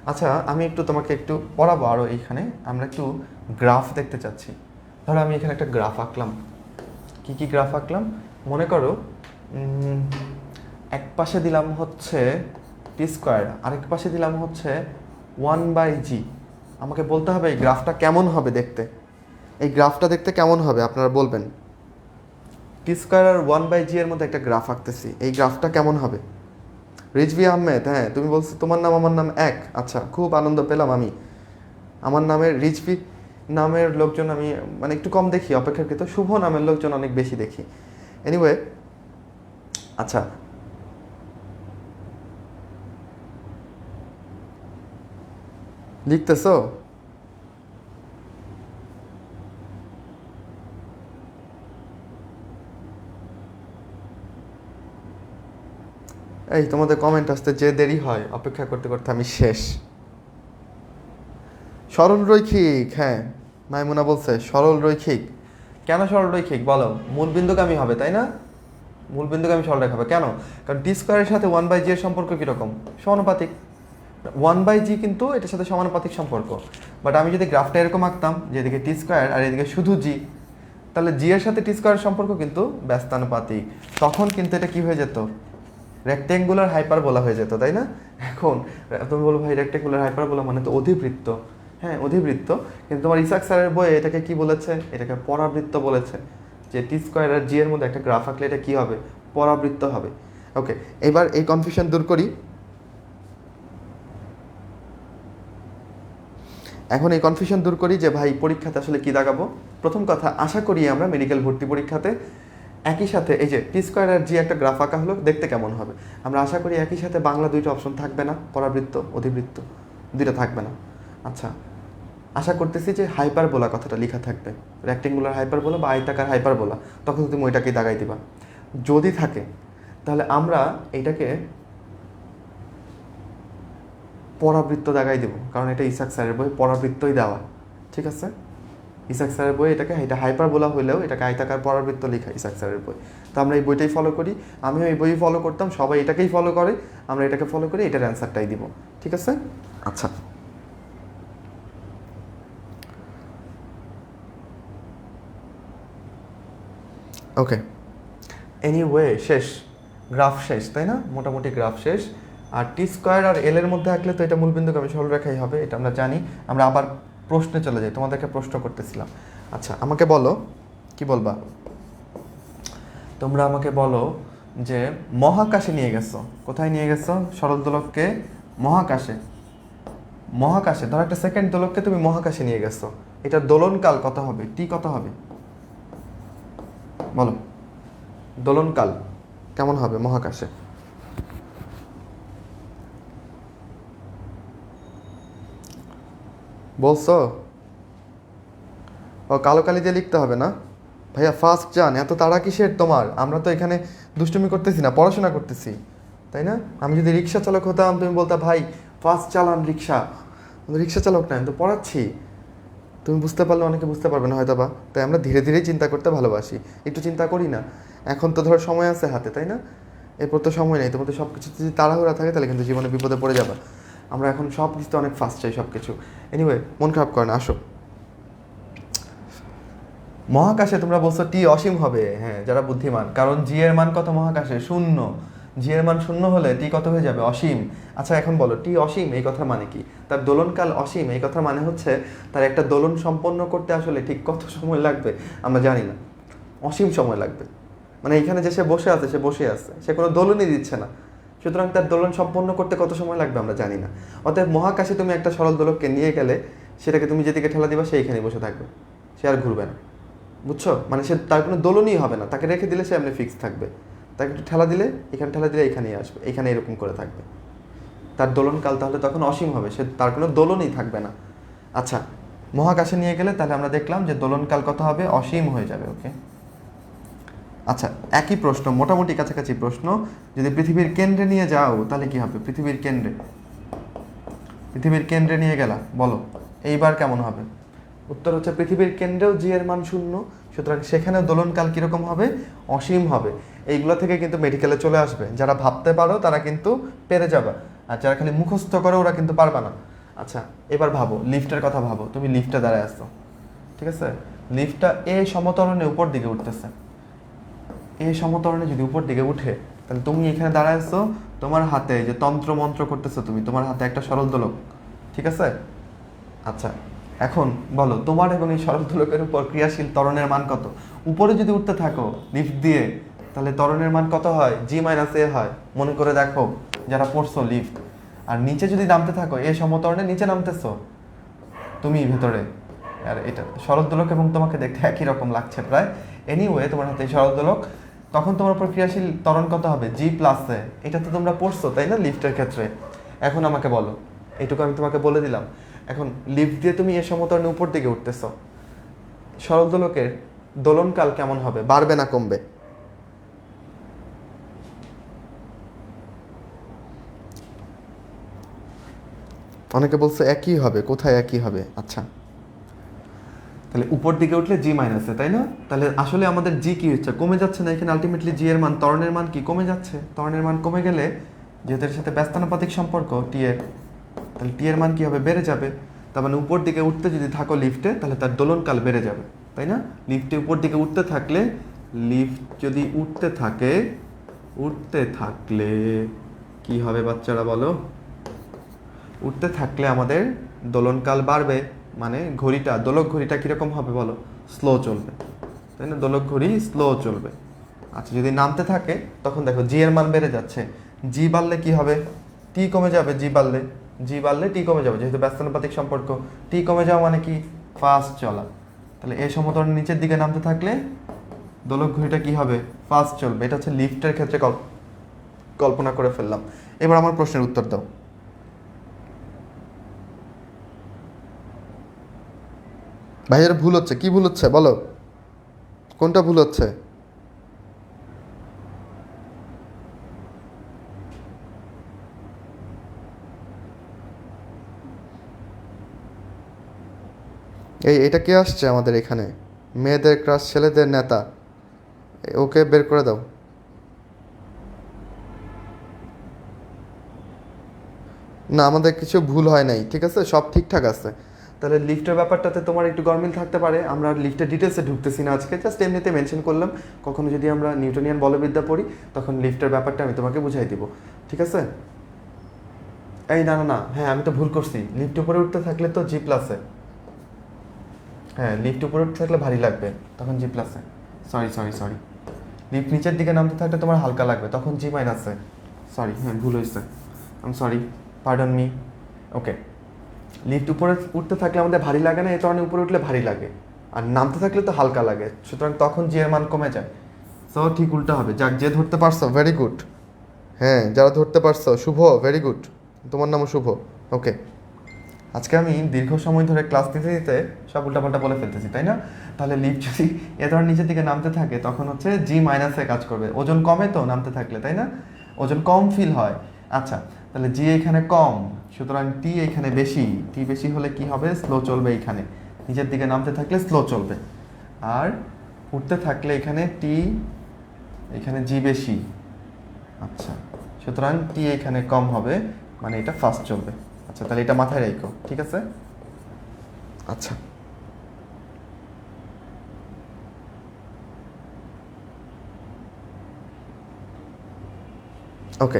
আচ্ছা, আমি একটু তোমাকে একটু পড়াবো আরও, এইখানে আমরা একটু গ্রাফ দেখতে চাচ্ছি। ধরো আমি এখানে একটা গ্রাফ আঁকলাম, কি কি গ্রাফ আঁকলাম মনে করো, এক পাশে দিলাম হচ্ছে টি স্কোয়ার, আরেক পাশে দিলাম হচ্ছে 1/g। আমাকে বলতে হবে এই গ্রাফটা কেমন হবে দেখতে, এই গ্রাফটা দেখতে কেমন হবে আপনারা বলবেন। টি স্কোয়ার আর 1/g এর মধ্যে একটা গ্রাফ আঁকতেছি, এই গ্রাফটা কেমন হবে? রিজভি আহমেদ, হ্যাঁ তুমি বলছো তোমার নাম আমার নাম এক, আচ্ছা খুব আনন্দ পেলাম আমি। আমার নামের রিজভি নামের লোকজন আমি মানে একটু কম দেখি অপেক্ষাকৃত, শুভ নামের লোকজন অনেক বেশি দেখি। এনিওয়ে, আচ্ছা লিখতেছো? এই তোমাদের কমেন্ট আসতে যে দেরি হয়, অপেক্ষা করতে করতে আমি শেষ। সরল রৈখিক, হ্যাঁ মাইমুনা বলছে সরল রৈখিক। কেন সরল রৈখিক বলো? মূলবিন্দুগামী হবে তাই না? মূলবিন্দুগামী সরলরেখা হবে কেন? কারণ টি স্কোয়ারের সাথে 1/g এর সম্পর্ক কীরকম? সমানুপাতিক। 1/g কিন্তু এটার সাথে সমানুপাতিক সম্পর্ক। বাট আমি যদি গ্রাফটা এরকম আঁকতাম যে এদিকে টি স্কোয়ার আর এদিকে শুধু জি, তাহলে জি এর সাথে টি স্কোয়ারের সম্পর্ক কিন্তু ব্যস্তানুপাতিক। তখন কিন্তু এটা কি হয়ে যেত? রেক্ট্যাঙ্গুলার হাইপারবোলা হয়ে যেত, তাই না? এখন তুমি বলো ভাই রেক্ট্যাঙ্গুলার হাইপারবোলা মানে তো অধিবৃত্ত। হ্যাঁ অধিবৃত্ত, কিন্তু তোমার ইসাক স্যারের বইয়ে এটাকে কি বলেছে? এটাকে পরাবৃত্ত বলেছে। যে টি স্কোয়ার আর জি এর মধ্যে একটা গ্রাফ আঁকলে এটা কি হবে? পরাবৃত্ত হবে। ওকে, এবার এই কনফিউশন দূর করি। এখন এই কনফিউশন দূর করি যে ভাই পরীক্ষাতে আসলে কি দাগাবো। প্রথম কথা, আশা করি আমরা মেডিকেল ভর্তি পরীক্ষাতে একই সাথে এই যে টি স্কোয়ার আর জি একটা গ্রাফ আঁকা হলো, দেখতে কেমন হবে? আমরা আশা করি একই সাথে বাংলা দুইটা অপশন থাকবে না, পরাবৃত্ত অধিবৃত্ত দুইটা থাকবে না। আচ্ছা, আশা করতেছি যে হাইপারবোলা কথাটা লেখা থাকবে, রেক্টেঙ্গুলার হাইপারবোলা বা আয়তাকার হাইপারবোলা, তখন তুমি ওইটাকেই দাগাই দিবা। যদি থাকে তাহলে আমরা এটাকে পরাবৃত্ত দাগাই দেবো, কারণ এটা ইসাক স্যারের বই পরাবৃত্তই দেওয়া। ঠিক আছে, ইসাক স্যারের বই এটাকে এটা হাইপারবোলা হলেও এটাকে আয়তাকার পরাবৃত্ত লেখা ইসাক স্যারের বই। তো আমরা এই বইটাই ফলো করি, আমিও এই বই ফলো করতাম, সবাই এটাকেই ফলো করে, আমরা এটাকে ফলো করি, এটার অ্যান্সারটাই দিব। ঠিক আছে? আচ্ছা, ওকে, এনিওয়ে শেষ, গ্রাফ শেষ তাই না? মোটামুটি গ্রাফ শেষ। আর টি স্কোয়ার আর এল এর মধ্যে আঁকলে তো এটা মূলবিন্দুগামী সরলরেখাই হবে, এটা আমরা জানি। আমরা আবার প্রশ্নে চলে যাই, তোমাদেরকে প্রশ্ন করতেছিলাম। আচ্ছা, আমাকে বলো, কি বলবা তোমরা? আমাকে বলো যে মহাকাশে নিয়ে গেছো, কোথায় নিয়ে গেছো সরল দোলককে? মহাকাশে। মহাকাশে ধর একটা সেকেন্ড দোলককে তুমি মহাকাশে নিয়ে গেছো, এটা দোলনকাল কত হবে? টি কত হবে বলো? দোলনকাল কেমন হবে মহাকাশে? বলছো? ও কালো কালি দিয়ে লিখতে হবে না? ভাইয়া ফার্স্ট যান, এত তাড়া কিসের তোমার? আমরা তো এখানে দুষ্টুমি করতেছি না, পড়াশোনা করতেছি, তাই না? আমি যদি রিক্সা চালক হতাম, তুমি বলতা ভাই ফার্স্ট চালান রিক্সা। রিক্সা চালক না, আমি তো পড়াচ্ছি। তুমি বুঝতে পারলে অনেকে বুঝতে পারবে না হয়তো বা, তাই আমরা ধীরে ধীরে চিন্তা করতে ভালোবাসি, একটু চিন্তা করি না। এখন তো ধর সময় আছে হাতে, তাই না? এরপর তো সময় নেই, তোমাদের সব কিছু যদি তাড়াহুড়া থাকে তাহলে কিন্তু জীবনে বিপদে পড়ে যাবে। আমরা এখন সব কিছুতে অনেক ফাস্ট চাই সব কিছু। এনিওয়ে, মন খারাপ করে না, আসো। মহাকাশে তোমরা বলছো টি অসীম হবে, হ্যাঁ যারা বুদ্ধিমান, কারণ জি এর মান কত মহাকাশে? 0। জি এর মান 0 হলে টি কত হয়ে যাবে? অসীম। আচ্ছা এখন বলো টি অসীম এই কথার মানে কি? তার দোলনকাল অসীম এই কথার মানে হচ্ছে তার একটা দোলন সম্পন্ন করতে আসলে ঠিক কত সময় লাগবে আমরা জানি না, অসীম সময় লাগবে। মানে এখানে যে সে বসে আছে, সে বসে আছে, সে কোনো দোলনই দিচ্ছে না, সুতরাং তার দোলন সম্পন্ন করতে কত সময় লাগবে আমরা জানি না। অতএব মহাকাশে তুমি একটা সরল দোলককে নিয়ে গেলে সেটাকে তুমি যেদিকে ঠেলা দিবা সে এখানেই বসে থাকবে, সে আর ঘুরবে না। বুঝছো? মানে সে তার কোনো দোলনই হবে না, তাকে রেখে দিলে সে এমনি ফিক্স থাকবে, তাকে একটু ঠেলা দিলে এখানে, ঠেলা দিলে এখানেই আসবে, এখানে এরকম করে থাকবে। তার দোলনকাল তাহলে তখন অসীম হবে, সে তার কোনো দোলনই থাকবে না। আচ্ছা, মহাকাশে নিয়ে গেলে তাহলে আমরা দেখলাম যে দোলনকাল কত হবে? অসীম হয়ে যাবে। ওকে, আচ্ছা একই প্রশ্ন, মোটামুটি কাছাকাছি প্রশ্ন। যদি পৃথিবীর কেন্দ্রে নিয়ে যাও তাহলে কি হবে? পৃথিবীর কেন্দ্রে, পৃথিবীর কেন্দ্রে নিয়ে গেলা, বলো এইবার কেমন হবে? উত্তর হচ্ছে পৃথিবীর কেন্দ্রেও জি এর মান 0, সুতরাং সেখানে দোলনকাল কীরকম হবে? অসীম হবে। এইগুলো থেকে কিন্তু মেডিকেলে চলে আসবে, যারা ভাবতে পারো তারা কিন্তু পেরে যাবে, আর যারা খালি মুখস্থ করে ওরা কিন্তু পারবে না। আচ্ছা এবার ভাবো, লিফটের কথা ভাবো, তুমি লিফটে দাঁড়ায় আসছো, ঠিক আছে? লিফটটা এ সমতরণে উপর দিকে উঠতেছে, এই সমতরণে যদি উপর দিকে উঠে, তাহলে তুমি এখানে দাঁড়ায় আছো, তোমার হাতে যে তন্ত্র মন্ত্র করতেছো তুমি, তোমার হাতে একটা সরল দোলক, ঠিক আছে? আচ্ছা এখন বলো, তোমার এবং এই সরল দোলকের উপর ক্রিয়াশীল ত্বরণের মান কত? উপরে যদি উঠতে থাকো লিফট দিয়ে, তাহলে ত্বরণের মান কত হয়? জি মাইনাস এ হয়, মনে করে দেখো যারা পড়ছো লিফট। আর নিচে যদি নামতে থাকো, এ সমতরণে নিচে নামতেছো তুমি ভেতরে, আর এটা সরল দোলক এবং তোমাকে দেখতে একই রকম লাগছে প্রায়। এনিওয়ে, তোমার হাতে সরল দোলক, তখন তোমার উপর ক্রিয়াশীল ত্বরণ কত হবে? জি প্লাসে। এটা তো তোমরা পড়ছো তাই না লিফটের ক্ষেত্রে? এখন আমাকে বলো, এইটুকু আমি তোমাকে বলে দিলাম, এখন লিফট দিয়ে তুমি এ সমতরণে উপর দিকে উঠতেছ, সরল দোলকের দোলনকাল কেমন হবে, বাড়বে না কমবে? অনেকে বলছে একই হবে, কোথায় একই হবে? আচ্ছা, তাহলে উপর দিকে উঠলে জি মাইনাসে, তাই না? তাহলে আসলে আমাদের জি কি হচ্ছে, কমে যাচ্ছে না? এখানে আলটিমেটলি জি এর মান, ত্বরণের মান কি কমে যাচ্ছে? ত্বরণের মান কমে গেলে যেহেতু এর সাথে ব্যস্তানুপাতিক সম্পর্ক টি এর, তাহলে টি এর মান কি হবে, বেড়ে যাবে। তার মানে উপর দিকে উঠতে যদি থাকো লিফটে, তাহলে তার দোলনকাল বেড়ে যাবে, তাই না? লিফটে উপর দিকে উঠতে থাকলে, লিফট যদি উঠতে থাকলে কি হবে বাচ্চারা বলো? উঠতে থাকলে আমাদের দোলনকাল বাড়বে, মানে ঘড়িটা, দোলক ঘড়িটা কীরকম হবে বলো? স্লো চলবে, তাই না? দোলক ঘড়ি স্লো চলবে। আচ্ছা, যদি নামতে থাকে তখন দেখো জি এর মান বেড়ে যাচ্ছে, জি বাড়লে কি হবে, টি কমে যাবে। জি বাড়লে টি কমে যাবে, যেহেতু ব্যস্তানুপাতিক সম্পর্ক। টি কমে যাওয়া মানে কি, ফাস্ট চলা। তাহলে এই সমতলের নিচের দিকে নামতে থাকলে দোলক ঘড়িটা কি হবে, ফাস্ট চলবে। এটা হচ্ছে লিফটের ক্ষেত্রে কল্পনা করে ফেললাম। এবার আমার প্রশ্নের উত্তর দাও। ভাইয়ের ভুল হচ্ছে, কি ভুল হচ্ছে বলো, কোনটা ভুল হচ্ছে? এটা কে আসছে আমাদের এখানে? মেয়েদের ক্রাশ, ছেলেদের নেতা, ওকে বের করে দাও। না, আমাদের কিছু ভুল হয় নাই, ঠিক আছে, সব ঠিকঠাক আছে। তাহলে লিফটের ব্যাপারটাতে তোমার একটু গরমিল থাকতে পারে, আমরা লিফটের ডিটেলসে ঢুকতেছি না আজকে, জাস্ট এমনিতে মেনশন করলাম। কখনো যদি আমরা নিউটনিয়ান বলবিদ্যা পড়ি তখন লিফটের ব্যাপারটা আমি তোমাকে বুঝাই দিব, ঠিক আছে? এই না না না, হ্যাঁ আমি তো ভুল করছি, লিফট উপরে উঠতে থাকলে তো জি প্লাসে, হ্যাঁ লিফট উপরে উঠতে থাকলে ভারী লাগবে, তখন জি প্লাসে। সরি, লিফট নিচের দিকে নামতে থাকলে তোমার হালকা লাগবে, তখন জি মাইনাসে। সরি, হ্যাঁ ভুল হয়েছে, I am sorry, pardon me. Okay, lift উপরে উঠতে থাকলে আমাদের ভারী লাগে না, এই কারণে উপরে উঠলে ভারী লাগে, আর নামতে থাকলে তো হালকা লাগে, সুতরাং তখন জি এর মান কমে যায়। সো ঠিক উল্টা হবে। যাক, যে ধরতে পারছো ভেরি গুড। হ্যাঁ, যারা ধরতে পারছো শুভ, ভেরি গুড, তোমার নামও শুভ। ওকে, আজকে আমি দীর্ঘ সময় ধরে ক্লাস নিতে নিতে সব উল্টাপাল্টা বলে ফেলতেছি, তাই না? তাহলে লিফট যদি এ ধরনের নিচের দিকে নামতে থাকে তখন হচ্ছে জি মাইনাসে কাজ করবে, ওজন কমে তো নামতে থাকলে, তাই না? ওজন কম ফিল হয়। আচ্ছা, তাহলে জি এখানে কম, সুতরাং টি এখানে বেশি। টি বেশি হলে কি হবে, স্লো চলবে। এখানে নিচের দিকে নামতে থাকলে স্লো চলবে, আর উঠতে থাকলে এখানে টি, এখানে জি বেশি। আচ্ছা, সুতরাং টি এখানে কম হবে, মানে এটা ফাস্ট চলবে। আচ্ছা, তাহলে এটা মাথায় রেখো, ঠিক আছে? আচ্ছা, ওকে,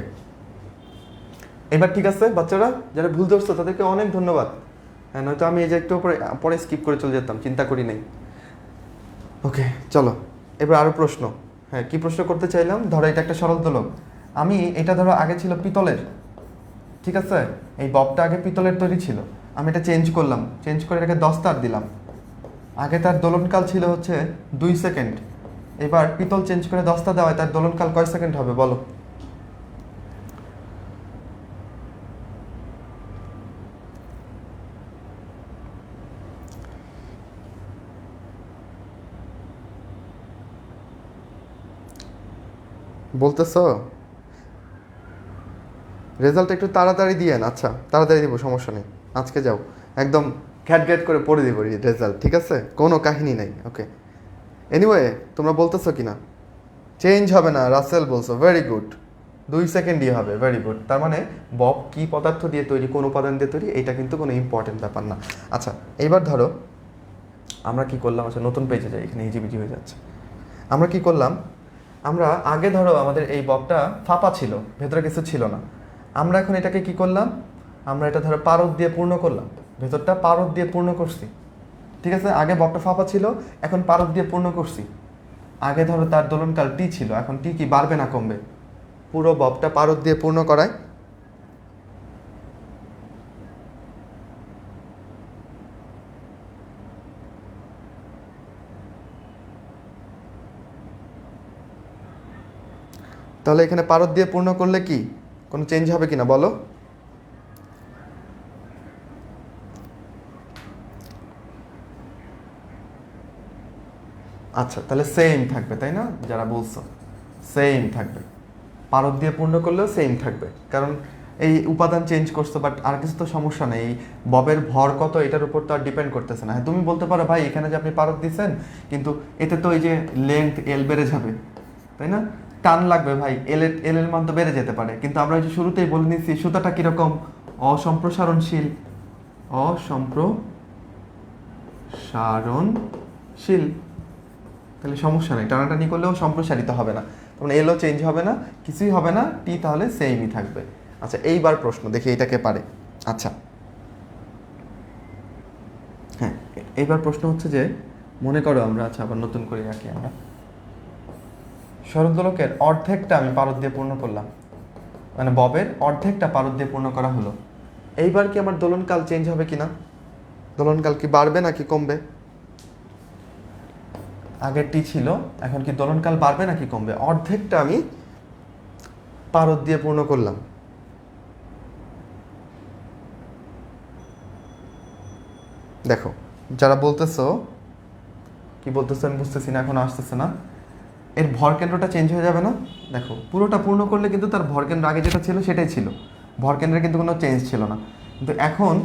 এবার ঠিক আছে বাচ্চারা, যারা ভুল ধরছো তাদেরকে অনেক ধন্যবাদ। হ্যাঁ, নয়তো আমি এই যে একটু পরে স্কিপ করে চলে যেতাম, চিন্তা করি নাই। ওকে, চলো এবার আরও প্রশ্ন। হ্যাঁ, কি প্রশ্ন করতে চাইলাম, ধরো এটা একটা সরল দোলক, আমি এটা ধরো আগে ছিল পিতলের, ঠিক আছে? এই ববটা আগে পিতলের তৈরি ছিল, আমি এটা চেঞ্জ করলাম, চেঞ্জ করে এটাকে 10 তার দিলাম। আগে তার দোলনকাল ছিল হচ্ছে 2 সেকেন্ড, এবার পিতল চেঞ্জ করে 10 তার দেওয়ায় তার দোলনকাল কয় সেকেন্ড হবে বলো? বলতেছো? রেজাল্ট একটু তাড়াতাড়ি দিয়েন। আচ্ছা, তাড়াতাড়ি দিব, সমস্যা নেই, আজকে যাও একদম ঘ্যাট ঘ্যাট করে পড়ে দিব রেজাল্ট, ঠিক আছে, কোনো কাহিনী নেই। ওকে, এনিওয়ে তোমরা বলতেছো কি না চেঞ্জ হবে না, রাসেল বলছো, ভেরি গুড, 2 সেকেন্ডই হবে, ভেরি গুড। তার মানে বব কি পদার্থ দিয়ে তৈরি, কোন উপাদান দিয়ে তৈরি, এটা কিন্তু কোনো ইম্পর্টেন্ট ব্যাপার না। আচ্ছা, এইবার ধরো আমরা কি করলাম, আচ্ছা নতুন পেজে যাই, এখানে হিজিবিজি হয়ে যাচ্ছে। আমরা কি করলাম, আমরা আগে ধরো আমাদের এই ববটা ফাঁপা ছিল, ভেতরে কিছু ছিল না। আমরা এখন এটাকে কি করলাম, আমরা এটা ধরো পারদ দিয়ে পূর্ণ করলাম, ভেতরটা পারদ দিয়ে পূর্ণ করছি, ঠিক আছে? আগে ববটা ফাঁপা ছিল, এখন পারদ দিয়ে পূর্ণ করছি। আগে ধরো তার দোলনকাল টি ছিল, এখন টি কি বাড়বে না কমবে? পুরো ববটা পারদ দিয়ে পূর্ণ করায়। তাহলে এখানে পারদ দিয়ে পূর্ণ করলে কি কোনো চেঞ্জ হবে কিনা বলো? আচ্ছা, তাহলে সেম থাকবে তাই না? যারা বলছো সেম থাকবে, পারদ দিয়ে পূর্ণ করলেও সেম থাকবে, কারণ এই উপাদান চেঞ্জ করছো, বাট আর কিছু তো সমস্যা নেই। এই ববের ভর কত এটার উপর তো আর ডিপেন্ড করতেছে না। হ্যাঁ, তুমি বলতে পারো ভাই এখানে যে আপনি পারদ দিচ্ছেন, কিন্তু এতে তো এই যে লেন্থ এল বেড়ে যাবে, তাই না? টান লাগবে ভাই, এল এর মান তো বেড়ে যেতে পারে, কিন্তু আমরা এই যে শুরুতেই বলে নিচ্ছি সুতাটা কিরকম, অসম্প্রসারণশীল, অসম্প্রসারণশীল, তাহলে সমস্যা নেই, টানাটানি করলেও সম্প্রসারিত হবে না, তখন এলও চেঞ্জ হবে না, কিছুই হবে না, টি তাহলে সেমই থাকবে। আচ্ছা, এইবার প্রশ্ন দেখি এটাকে পারে। আচ্ছা, হ্যাঁ, এইবার প্রশ্ন হচ্ছে যে মনে করো আমরা, আচ্ছা আবার নতুন করে রাখি আমরা, সরলদোলকের অর্ধেকটা আমি পারদ দিয়ে পূর্ণ করলাম, মানে ববের অর্ধেকটা পারদ দিয়ে পূর্ণ করা হলো। এইবার কি আমার দোলনকাল চেঞ্জ হবে কিনা? দোলনকাল কি বাড়বে নাকি কমবে? আগের টি ছিল, এখন কি দোলনকাল বাড়বে নাকি কমবে? অর্ধেকটা আমি পারদ দিয়ে পূর্ণ করলাম, দেখো যারা বলতেছো, কি বলতেছো আমি বুঝতেছি না, এখন আসতেছে না, এর ভর কেন্দ্রটা চেঞ্জ হয়ে যাবে না? দেখো পুরোটা পূর্ণ করলে কিন্তু তার ভর কেন্দ্র আগে যেটা ছিল সেটাই ছিল, ভর কেন্দ্রের কিন্তু কোনো চেঞ্জ ছিল না, কিন্তু এখন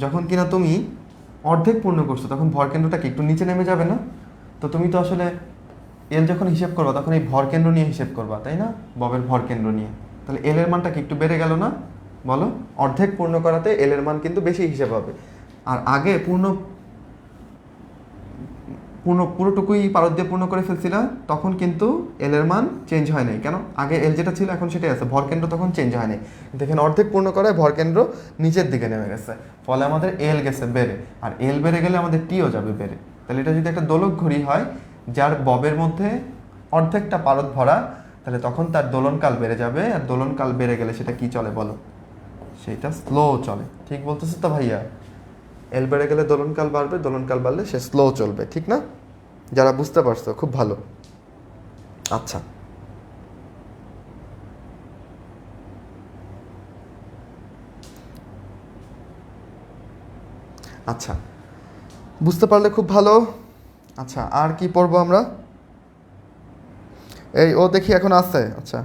যখন কিনা তুমি অর্ধেক পূর্ণ করছো তখন ভর কেন্দ্রটা কি একটু নিচে নেমে যাবে না? তো তুমি তো আসলে এল যখন হিসেব করবা তখন এই ভর কেন্দ্র নিয়ে হিসেব করবা, তাই না? ববের ভর কেন্দ্র নিয়ে, তাহলে এল এর মানটা কি একটু বেড়ে গেল না? বলো, অর্ধেক পূর্ণ করাতে এল এর মান কিন্তু বেশি হিসেব হবে, আর আগে পূর্ণ পূর্ণ পুরোটুকুই পারদ দিয়ে পূর্ণ করে ফেলছিলা, তখন কিন্তু এল এর মান চেঞ্জ হয় নাই, কেন? আগে এল যেটা ছিল এখন সেটাই আছে, ভর কেন্দ্র তখন চেঞ্জ হয় নাই, দেখেন অর্ধেক পূর্ণ করায় ভর কেন্দ্র নিচের দিকে নেমে গেছে, ফলে আমাদের এল গেছে বেড়ে, আর এল বেড়ে গেলে আমাদের টিও যাবে বেড়ে। তাহলে এটা যদি একটা দোলক ঘড়ি হয় যার ববের মধ্যে অর্ধেকটা পারদ ভরা, তাহলে তখন তার দোলনকাল বেড়ে যাবে, আর দোলনকাল বেড়ে গেলে সেটা কি চলে বলো? সেটা স্লো চলে, ঠিক বলতেছো তো ভাইয়া? এল বেড়ে গেলে দোলনকাল বাড়বে, দোলনকাল বাড়লে সে স্লো চলবে, ঠিক না? যারা বুঝতে পারছো খুব ভালো। আচ্ছা, আচ্ছা, বুঝতে পারলে খুব ভালো। আচ্ছা, আর কি পড়বো আমরা? এই ও দেখি এখন আছে। আচ্ছা,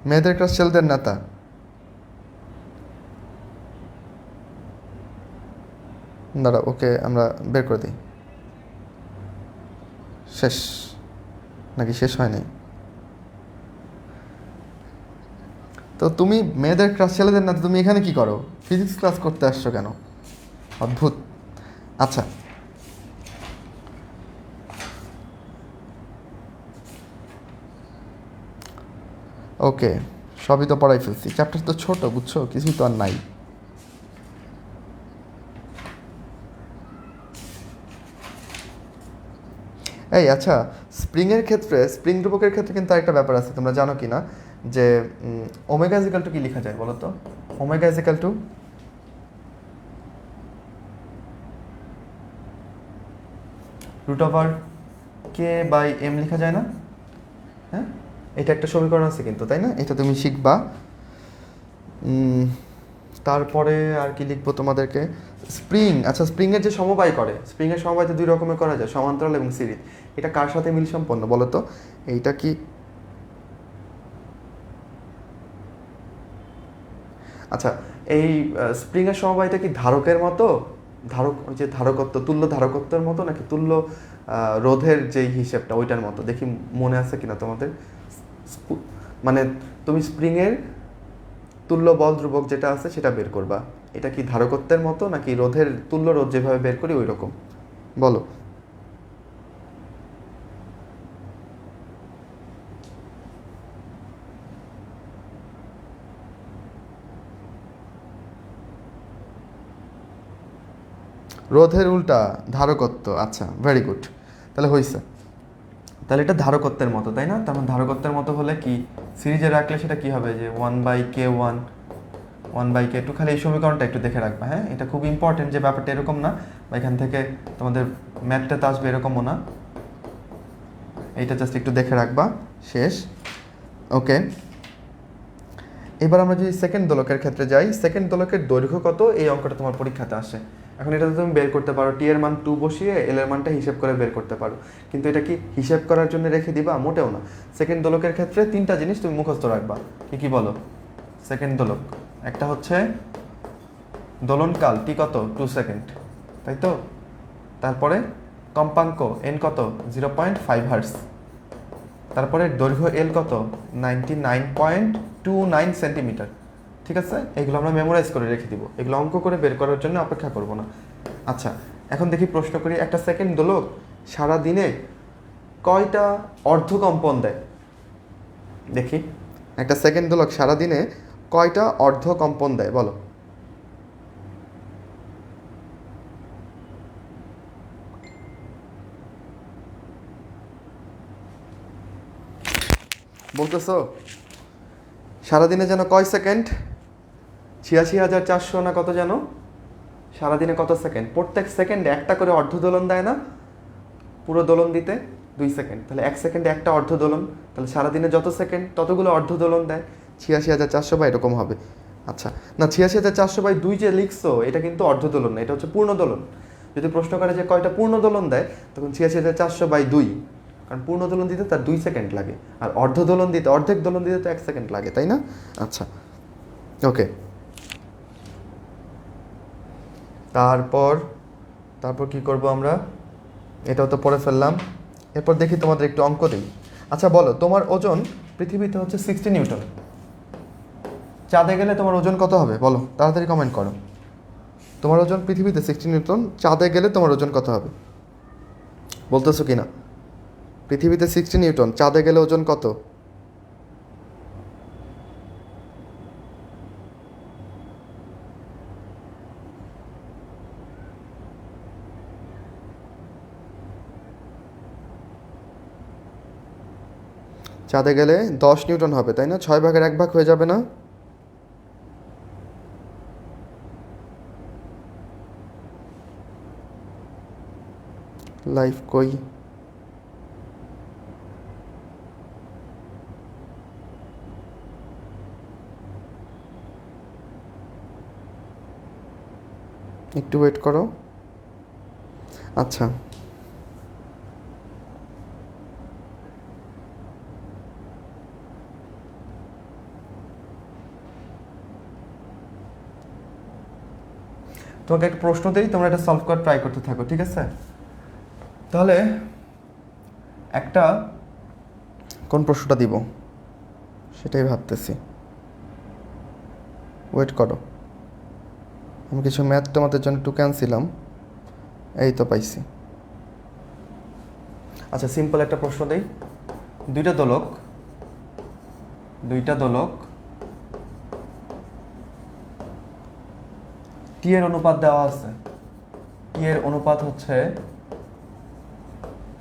মেয়েদের ক্লাস ছেলেদের নেতা, দাঁড়া ওকে আমরা বের করে দিই। শেষ নাকি শেষ হয়নি? তো তুমি মেয়েদের ক্লাস ছেলেদের নেতা, তুমি এখানে কি করো? ফিজিক্স ক্লাস করতে আসছো কেন? অদ্ভুত। আচ্ছা, ওকে, সবই তো পড়াই ফেলছি, চ্যাপ্টার তো ছোট বুঝছো, কিছুই তো আর নাই। এই আচ্ছা, স্প্রিংয়ের ক্ষেত্রে, স্প্রিং ধ্রুবকের ক্ষেত্রে কিন্তু আরেকটা ব্যাপার আছে, তোমরা জানো কি না, যে ওমেগা ইজিক্যাল টু কি লেখা যায় বলো তো? Omega equal to root over K by M লেখা যায় না? হ্যাঁ, এটা একটা সমীকরণ আছে কিন্তু, তাই না? এটা তুমি শিখবা। তারপরে আর কি লিখবো তোমাদেরকে? স্প্রিং, আচ্ছা স্প্রিংয়ের যে সমবায় করে, স্প্রিংয়ের সমবায় তো দুই রকমের করা যায়, সমান্তরাল এবং সিরিজ। এটা কার সাথে মিল সম্পন্ন বলো তো? এইটা কি, আচ্ছা এই স্প্রিংয়ের সমবায়টা কি ধারকের মতো, ধারক যে ধারকত্ব, তুল্য ধারকত্বের মতো, নাকি তুল্য রোধের যেই হিসেবটা ওইটার মতো? দেখি মনে আছে কিনা তোমাদের। মানে তুমি স্প্রিংয়ের তুল্য বল ধ্রুবক যেটা আছে সেটা বের করবা, এটা কি ধারকত্বের মতো নাকি রোধের তুল্য রোধ যেভাবে বের করি ওই রকম, বলো? রোধের উল্টা ধারকত্ব, আচ্ছা ভেরি গুড, তাহলে হয়েছে। তাহলে এটা ধারকত্বের মতো, তাই না? তখন ধারকত্বের মতো হলে কি সিরিজে রাখলে সেটা কি হবে, যে 1/k1 1/k2, খালি এই সমীকরণটা একটু দেখে রাখবা। হ্যাঁ, এটা খুব ইম্পর্টেন্ট, যে ব্যাপারটা এরকম না বা এখান থেকে তোমাদের ম্যাথটাতে আসবে এরকমও না, এইটা জাস্ট একটু দেখে রাখবা, শেষ। ওকে, এবার আমরা যদি সেকেন্ড দোলকের ক্ষেত্রে যাই, সেকেন্ড দোলকের দৈর্ঘ্য কত এই অঙ্কটা তোমার পরীক্ষাতে আসে। এখন এটা তুমি বের করতে পারো, টি এর মান 2 বসিয়ে এল এর মানটা হিসেব করে বের করতে পারো, কিন্তু এটা কি হিসেব করার জন্য রেখে দিবা? মোটেও না। সেকেন্ড দোলকের ক্ষেত্রে 3টা জিনিস তুমি মুখস্থ রাখবা। কি কি বলো? সেকেন্ড দোলক, একটা হচ্ছে দোলনকাল টি কত 2 সেকেন্ড, তাই তো? তারপরে কম্পাঙ্ক এন কত 0.5 হার্টজ, তারপরে দৈর্ঘ্য এল কত 99.29 সেন্টিমিটার। ঠিক আছে, এগুলো আমরা মেমোরাইজ করে রেখে দিব, এগুলো অঙ্ক করে বের করার জন্য অপেক্ষা করব না। আচ্ছা, এখন দেখি প্রশ্ন করি, একটা সেকেন্ড দোলক সারা দিনে কয়টা অর্ধকম্পন দেয়? দেখি, একটা সেকেন্ড দোলক সারা দিনে কয়টা অর্ধকম্পন দেয় বলো? বলতেছো সারাদিনে যেন কয় সেকেন্ড? 86,400 না কত যেন? সারাদিনে কত সেকেন্ড? প্রত্যেক সেকেন্ডে একটা করে অর্ধ দোলন দেয় না? পুরো দোলন দিতে 2 সেকেন্ড, তাহলে 1 সেকেন্ডে একটা অর্ধ দোলন, তাহলে সারাদিনে যত সেকেন্ড ততগুলো অর্ধ দোলন দেয়। 86,400 বা এরকম হবে। আচ্ছা, না 86,400/2 যে লিখছো এটা কিন্তু অর্ধ দোলন না, এটা হচ্ছে পূর্ণ দোলন। যদি প্রশ্ন করে যে কয়টা পূর্ণ দোলন দেয়, তখন 86,400/2, কারণ পূর্ণ দোলন দিতে তার 2 সেকেন্ড লাগে, আর অর্ধ দোলন দিতে, অর্ধেক দোলন দিতে তো 1 সেকেন্ড লাগে, তাই না? আচ্ছা, ওকে। তারপর তারপর কি করব আমরা? এটাও তো পড়ে ফেললাম। এরপর দেখি তোমাদের একটু অঙ্ক দিই। আচ্ছা বলো, তোমার ওজন পৃথিবীতে হচ্ছে 60 নিউটন, চাঁদে গেলে তোমার ওজন কত হবে বলো? তাড়াতাড়ি কমেন্ট করো। তোমার ওজন পৃথিবীতে 60 নিউটন, চাঁদে গেলে তোমার ওজন কত হবে? বলতেছো কি না? পৃথিবীতে 60 নিউটন, চাঁদে গেলে ওজন কত? চাঁদে গেলে 10 নিউটন হবে, তাই না? 6/1 হয়ে যাবে না? লাইফ কই? একটু ওয়েট করো। আচ্ছা, তোমাকে একটা প্রশ্ন দিই, তোমরা এটা সলভ করার ট্রাই করতে থাকো, ঠিক আছে? তাহলে একটা, কোন প্রশ্নটা দিব সেটাই ভাবতেছি, ওয়েট করো। আমি কিছু ম্যাথ তোমাদের জন্য টুকে আনছিলাম, এই তো পাইছি। আচ্ছা, সিম্পল একটা প্রশ্ন দেই। দুইটা দোলক টি এর অনুপাত দেওয়া আছে, টি এর অনুপাত হচ্ছে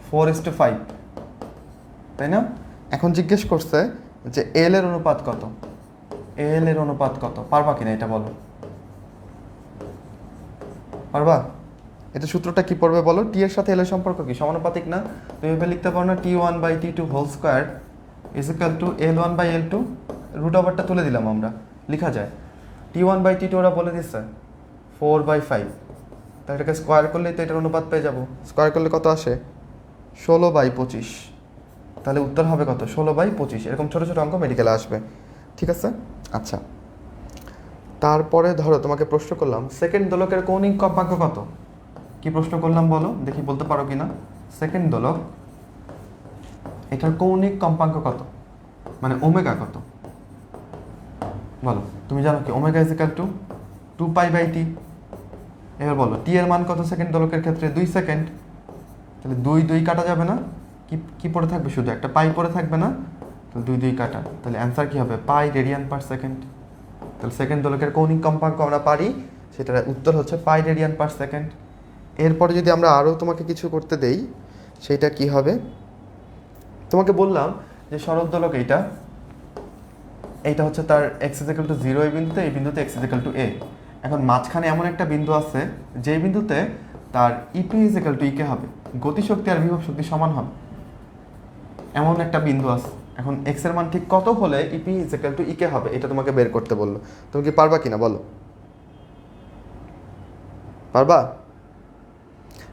4:5, তাই না? এখন জিজ্ঞেস করছে যে এল এর অনুপাত কত, এল এর অনুপাত কত? পারবা কিনা এটা বলো? পারবা? এটা সূত্রটা কি পড়বে বলো? টি এর সাথে এল এর সম্পর্ক কি? সমানুপাতিক না? তুমি এভাবে লিখতে পারো না, T1/T2 whole square is equal to L1/L2, root ওভারটা তুলে দিলাম আমরা, লেখা যায় T1/T2 ওরা বলে দিচ্ছে 4/5, তাই এটাকে স্কোয়ার করলেই তো এটার অনুপাত পেয়ে যাবো। স্কোয়ার করলে কত আসে? 16/25, তাহলে উত্তর হবে কত? 16/25। এরকম ছোটো ছোটো অঙ্ক মেডিকেলে আসবে, ঠিক আছে? আচ্ছা, তারপরে ধরো তোমাকে প্রশ্ন করলাম সেকেন্ড দোলকের কৌণিক কম্পাঙ্ক কত? কি প্রশ্ন করলাম বলো দেখি, বলতে পারো কিনা? সেকেন্ড দোলক, এটার কৌণিক কম্পাঙ্ক কত, মানে ওমেগা কত বলো? তুমি জানো কি omega is equal two 2π/t। এবার বলো টি এর মান কত সেকেন্ড দোলকের ক্ষেত্রে? 2 সেকেন্ড, তাহলে 2 কাটা যাবে না? কি কি পড়ে থাকবে? শুধু একটা পাই পড়ে থাকবে না? তাহলে 2 কাটা, তাহলে অ্যান্সার কি হবে? পাই রেডিয়ান পার সেকেন্ড। তাহলে সেকেন্ড দোলকের কৌণিক কম্পাঙ্ক আমরা পারি, সেটার উত্তর হচ্ছে পাই রেডিয়ান পার সেকেন্ড। এরপরে যদি আমরা আরও তোমাকে কিছু করতে দেই, সেটা কি হবে? তোমাকে বললাম যে সরল দোলক এইটা হচ্ছে তার x ইজ ইকুয়াল টু 0 এই বিন্দুতে, এই বিন্দুতে x is equal two a। এখন মাঝখানে এমন একটা বিন্দু আছে যে বিন্দুতে তার EP is equal two EK হবে, গতিশক্তি আর বিভব শক্তি সমান হবে, এমন একটা বিন্দু আছে। এখন এক্স এর মান ঠিক কত হলে ইপি ইজ ইকুয়াল টু ইকে হবে, এটা তোমাকে বের করতে বললো। তুমি কি পারবা কিনা বলো? পারবা?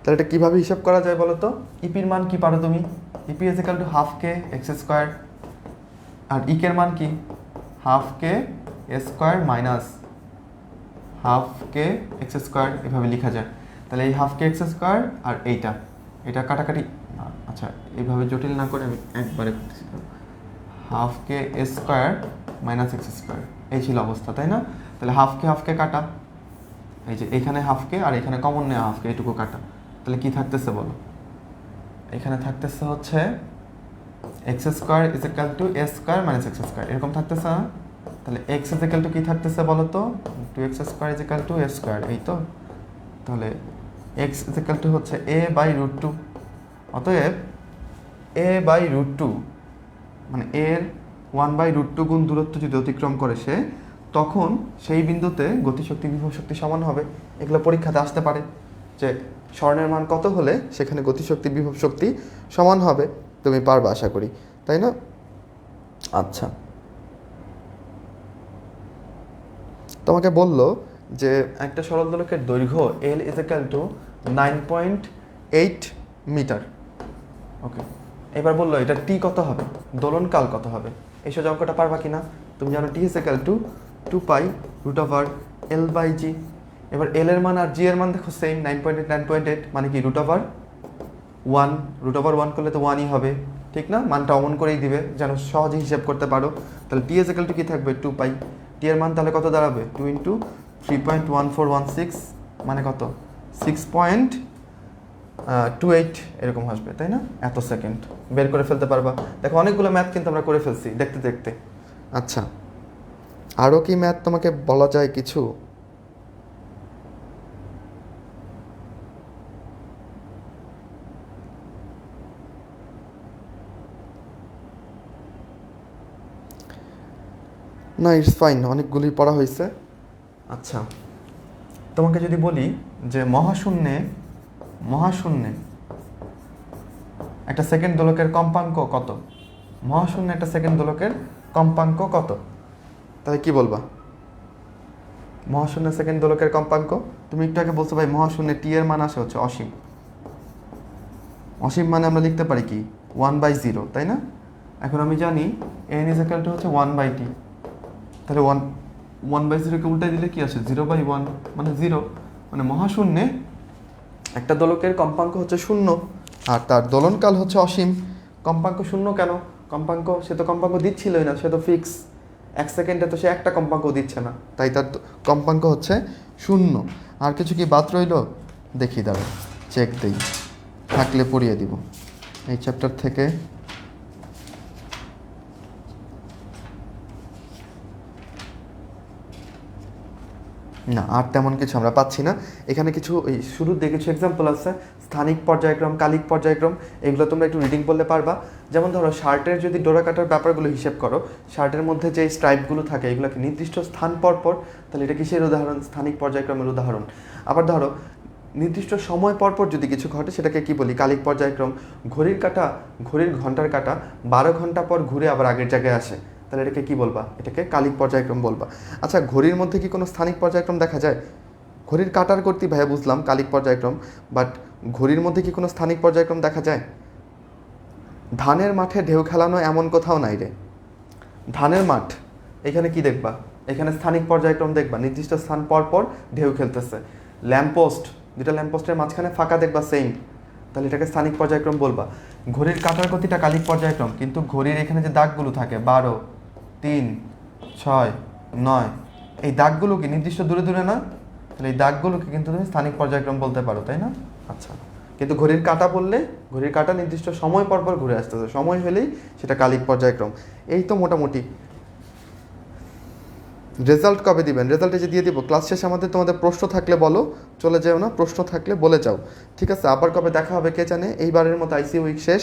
তাহলে এটা কীভাবে হিসাব করা যায় বলো তো? ইপির মান কি পারো তুমি? EP is equal to half K x square, আর ইকের মান কি? Half K square minus half K x square, এভাবে লেখা যায়। তাহলে এই হাফ কে এক্স স্কোয়ার আর এটা কাটাকাটি, আচ্ছা এইভাবে জটিল না করে আমি একবারে করতেছি। Half K square minus x square, এই ছিল অবস্থা, তাই না? তাহলে হাফ কে কাটা, এই যে এখানে হাফ কে আর এখানে কমন নেওয়া হাফ কে, এটুকু কাটা। তাহলে কি থাকতেছে বলো? এখানে থাকতেছে হচ্ছে x square is equal to A square minus x square, এরকম থাকতেছে না? তাহলে এক্স ইজ ইকুয়াল টু কি থাকতেছে বলো তো? Two X square is equal to A square, এই তো। তাহলে এক্স ইজ ইকুয়াল টু হচ্ছে এ বাই রুট টু। অতএব এ বাই রুট টু মানে এর 1/√2 গুণ দূরত্ব যদি অতিক্রম করে সে, তখন সেই বিন্দুতে গতিশক্তি বিভব শক্তি সমান হবে। এগুলো পরীক্ষাতে আসতে পারে যে স্বর্ণের মান কত হলে সেখানে গতিশক্তি বিভব শক্তি সমান হবে। তুমি পারবে আশা করি, তাই না? আচ্ছা, তোমাকে বলল যে একটা সরল দোলকের দৈর্ঘ্য L is equal to 9.8 metre. Okay, এবার বললো এটা টি কত হবে, দোলনকাল কত হবে? এইসব অঙ্কটা পারবা কিনা? তুমি জানো T is equal to 2π√L by G. এবার এল এর মান আর জি এর মান দেখো সেম, 9.8 মানে কি √1, √1 করলে তো 1ই হবে, ঠিক না? মানটা অমন করেই দিবে যেন সহজে হিসাব করতে পারো। তাহলে টি ইজ ইকুয়াল টু কি থাকবে? 2π। টি এর মান তাহলে কত দাঁড়াবে? 2 × 3.1416 মানে কত? 6.28 এরকম আসবে, তাই না? এত সেকেন্ড বের করে ফেলতে পারবা। দেখো অনেকগুলো ম্যাথ কিন্তু আমরা করে ফেলছি দেখতে দেখতে। আচ্ছা, আরও কি ম্যাথ তোমাকে বলা যায় কিছু? না, ইটস ফাইন, অনেকগুলি পড়া হয়েছে। আচ্ছা, তোমাকে যদি বলি যে মহাশূন্যে একটা সেকেন্ড দোলকের কম্পাঙ্ক কত? মহাশূন্যে একটা সেকেন্ড দোলকের কম্পাঙ্ক কত? তাহলে কি বলবা? মহাশূন্য সেকেন্ড দোলকের কম্পাঙ্ক, তুমি একটু আগে বলছো ভাই মহাশূন্যে টি এর মান আসে হচ্ছে অসীম। অসীম মানে আমরা লিখতে পারি কি? 1/0, তাই না? এখন আমি জানি n ইজ ইকুয়াল টু হচ্ছে 1/t। তাহলে 1/0কে উল্টাই দিলে কি আসে? 0/1 মানে 0। মানে মহাশূন্যে একটা দোলকের কম্পাঙ্ক হচ্ছে 0 আর তার দোলনকাল হচ্ছে অসীম। কম্পাঙ্ক 0 কেন? সে তো কম্পাঙ্ক দিচ্ছিলই না, সে তো ফিক্স। 1 সেকেন্ডে তো সে একটা কম্পাঙ্ক দিচ্ছে না, তাই তার কম্পাঙ্ক হচ্ছে 0। আর কিছু কি বাদ রইল? দেখি, দাঁড়া চেক দেই, থাকলে পড়িয়ে দিব এই চ্যাপ্টার থেকে। না, আর তেমন কিছু আমরা পাচ্ছি না এখানে। কিছু এই শুরুর দিকে কিছু এক্সাম্পল আছে, স্থানিক পর্যায়ক্রম, কালিক পর্যায়ক্রম, এগুলো তোমরা একটু রিডিং করলে পারবা। যেমন ধরো শার্টের যদি ডোরা কাটার ব্যাপারগুলো হিসেব করো, শার্টের মধ্যে যে স্ট্রাইপগুলো থাকে এগুলোকে নির্দিষ্ট স্থান পরপর, তাহলে এটা কিসের উদাহরণ? স্থানিক পর্যায়ক্রমের উদাহরণ। আবার ধরো নির্দিষ্ট সময় পরপর যদি কিছু ঘটে সেটাকে কি বলি? কালিক পর্যায়ক্রম। ঘড়ির ঘন্টার কাটা 12 ঘন্টা পর ঘুরে আবার আগের জায়গায় আসে, তাহলে এটাকে কি বলবা? এটাকে কালিক পর্যায়ক্রম বলবা। আচ্ছা, ঘড়ির মধ্যে কি কোনো স্থানিক পর্যায়ক্রম দেখা যায়? ঘড়ির কাটার গতি ভাইয়া বুঝলাম কালিক পর্যায়ক্রম, বাট ঘড়ির মধ্যে কি কোনো স্থানিক পর্যায়ক্রম দেখা যায়? ধানের মাঠে ঢেউ খেলানো এমন কোথাও নাই রে। ধানের মাঠ, এখানে কি দেখবা? এখানে স্থানিক পর্যায়ক্রম দেখবা, নির্দিষ্ট স্থান পর পর ঢেউ খেলতেছে। ল্যাম্পপোস্ট, দুটা ল্যাম্পপোস্টের মাঝখানে ফাঁকা দেখবা সেম, তাহলে এটাকে স্থানিক পর্যায়ক্রম বলবা। ঘড়ির কাটার গতিটা কালিক পর্যায়ক্রম, কিন্তু ঘড়ির এখানে যে দাগগুলো থাকে 12, 3, 6, 9, এই দাগগুলো কি নির্দিষ্ট দূরে দূরে না? তাহলে এই দাগগুলোকে কিন্তু তুমি স্থানিক পর্যায়ক্রম বলতে পারো, তাই না? আচ্ছা, কিন্তু ঘড়ির কাঁটা বললে ঘড়ির কাঁটা নির্দিষ্ট সময় পর পর ঘুরে আসতেছে, সময় হলেই সেটা কালিক পর্যায়ক্রম। এই তো মোটামুটি। রেজাল্ট কবে দিবেন? রেজাল্ট যে দিয়ে দিব ক্লাস শেষে। তোমাদের প্রশ্ন থাকলে বলো, চলে যাও না, প্রশ্ন থাকলে বলে যাও, ঠিক আছে? আবার কবে দেখা হবে কে জানে। এইবারের মতো আইসি উইক শেষ।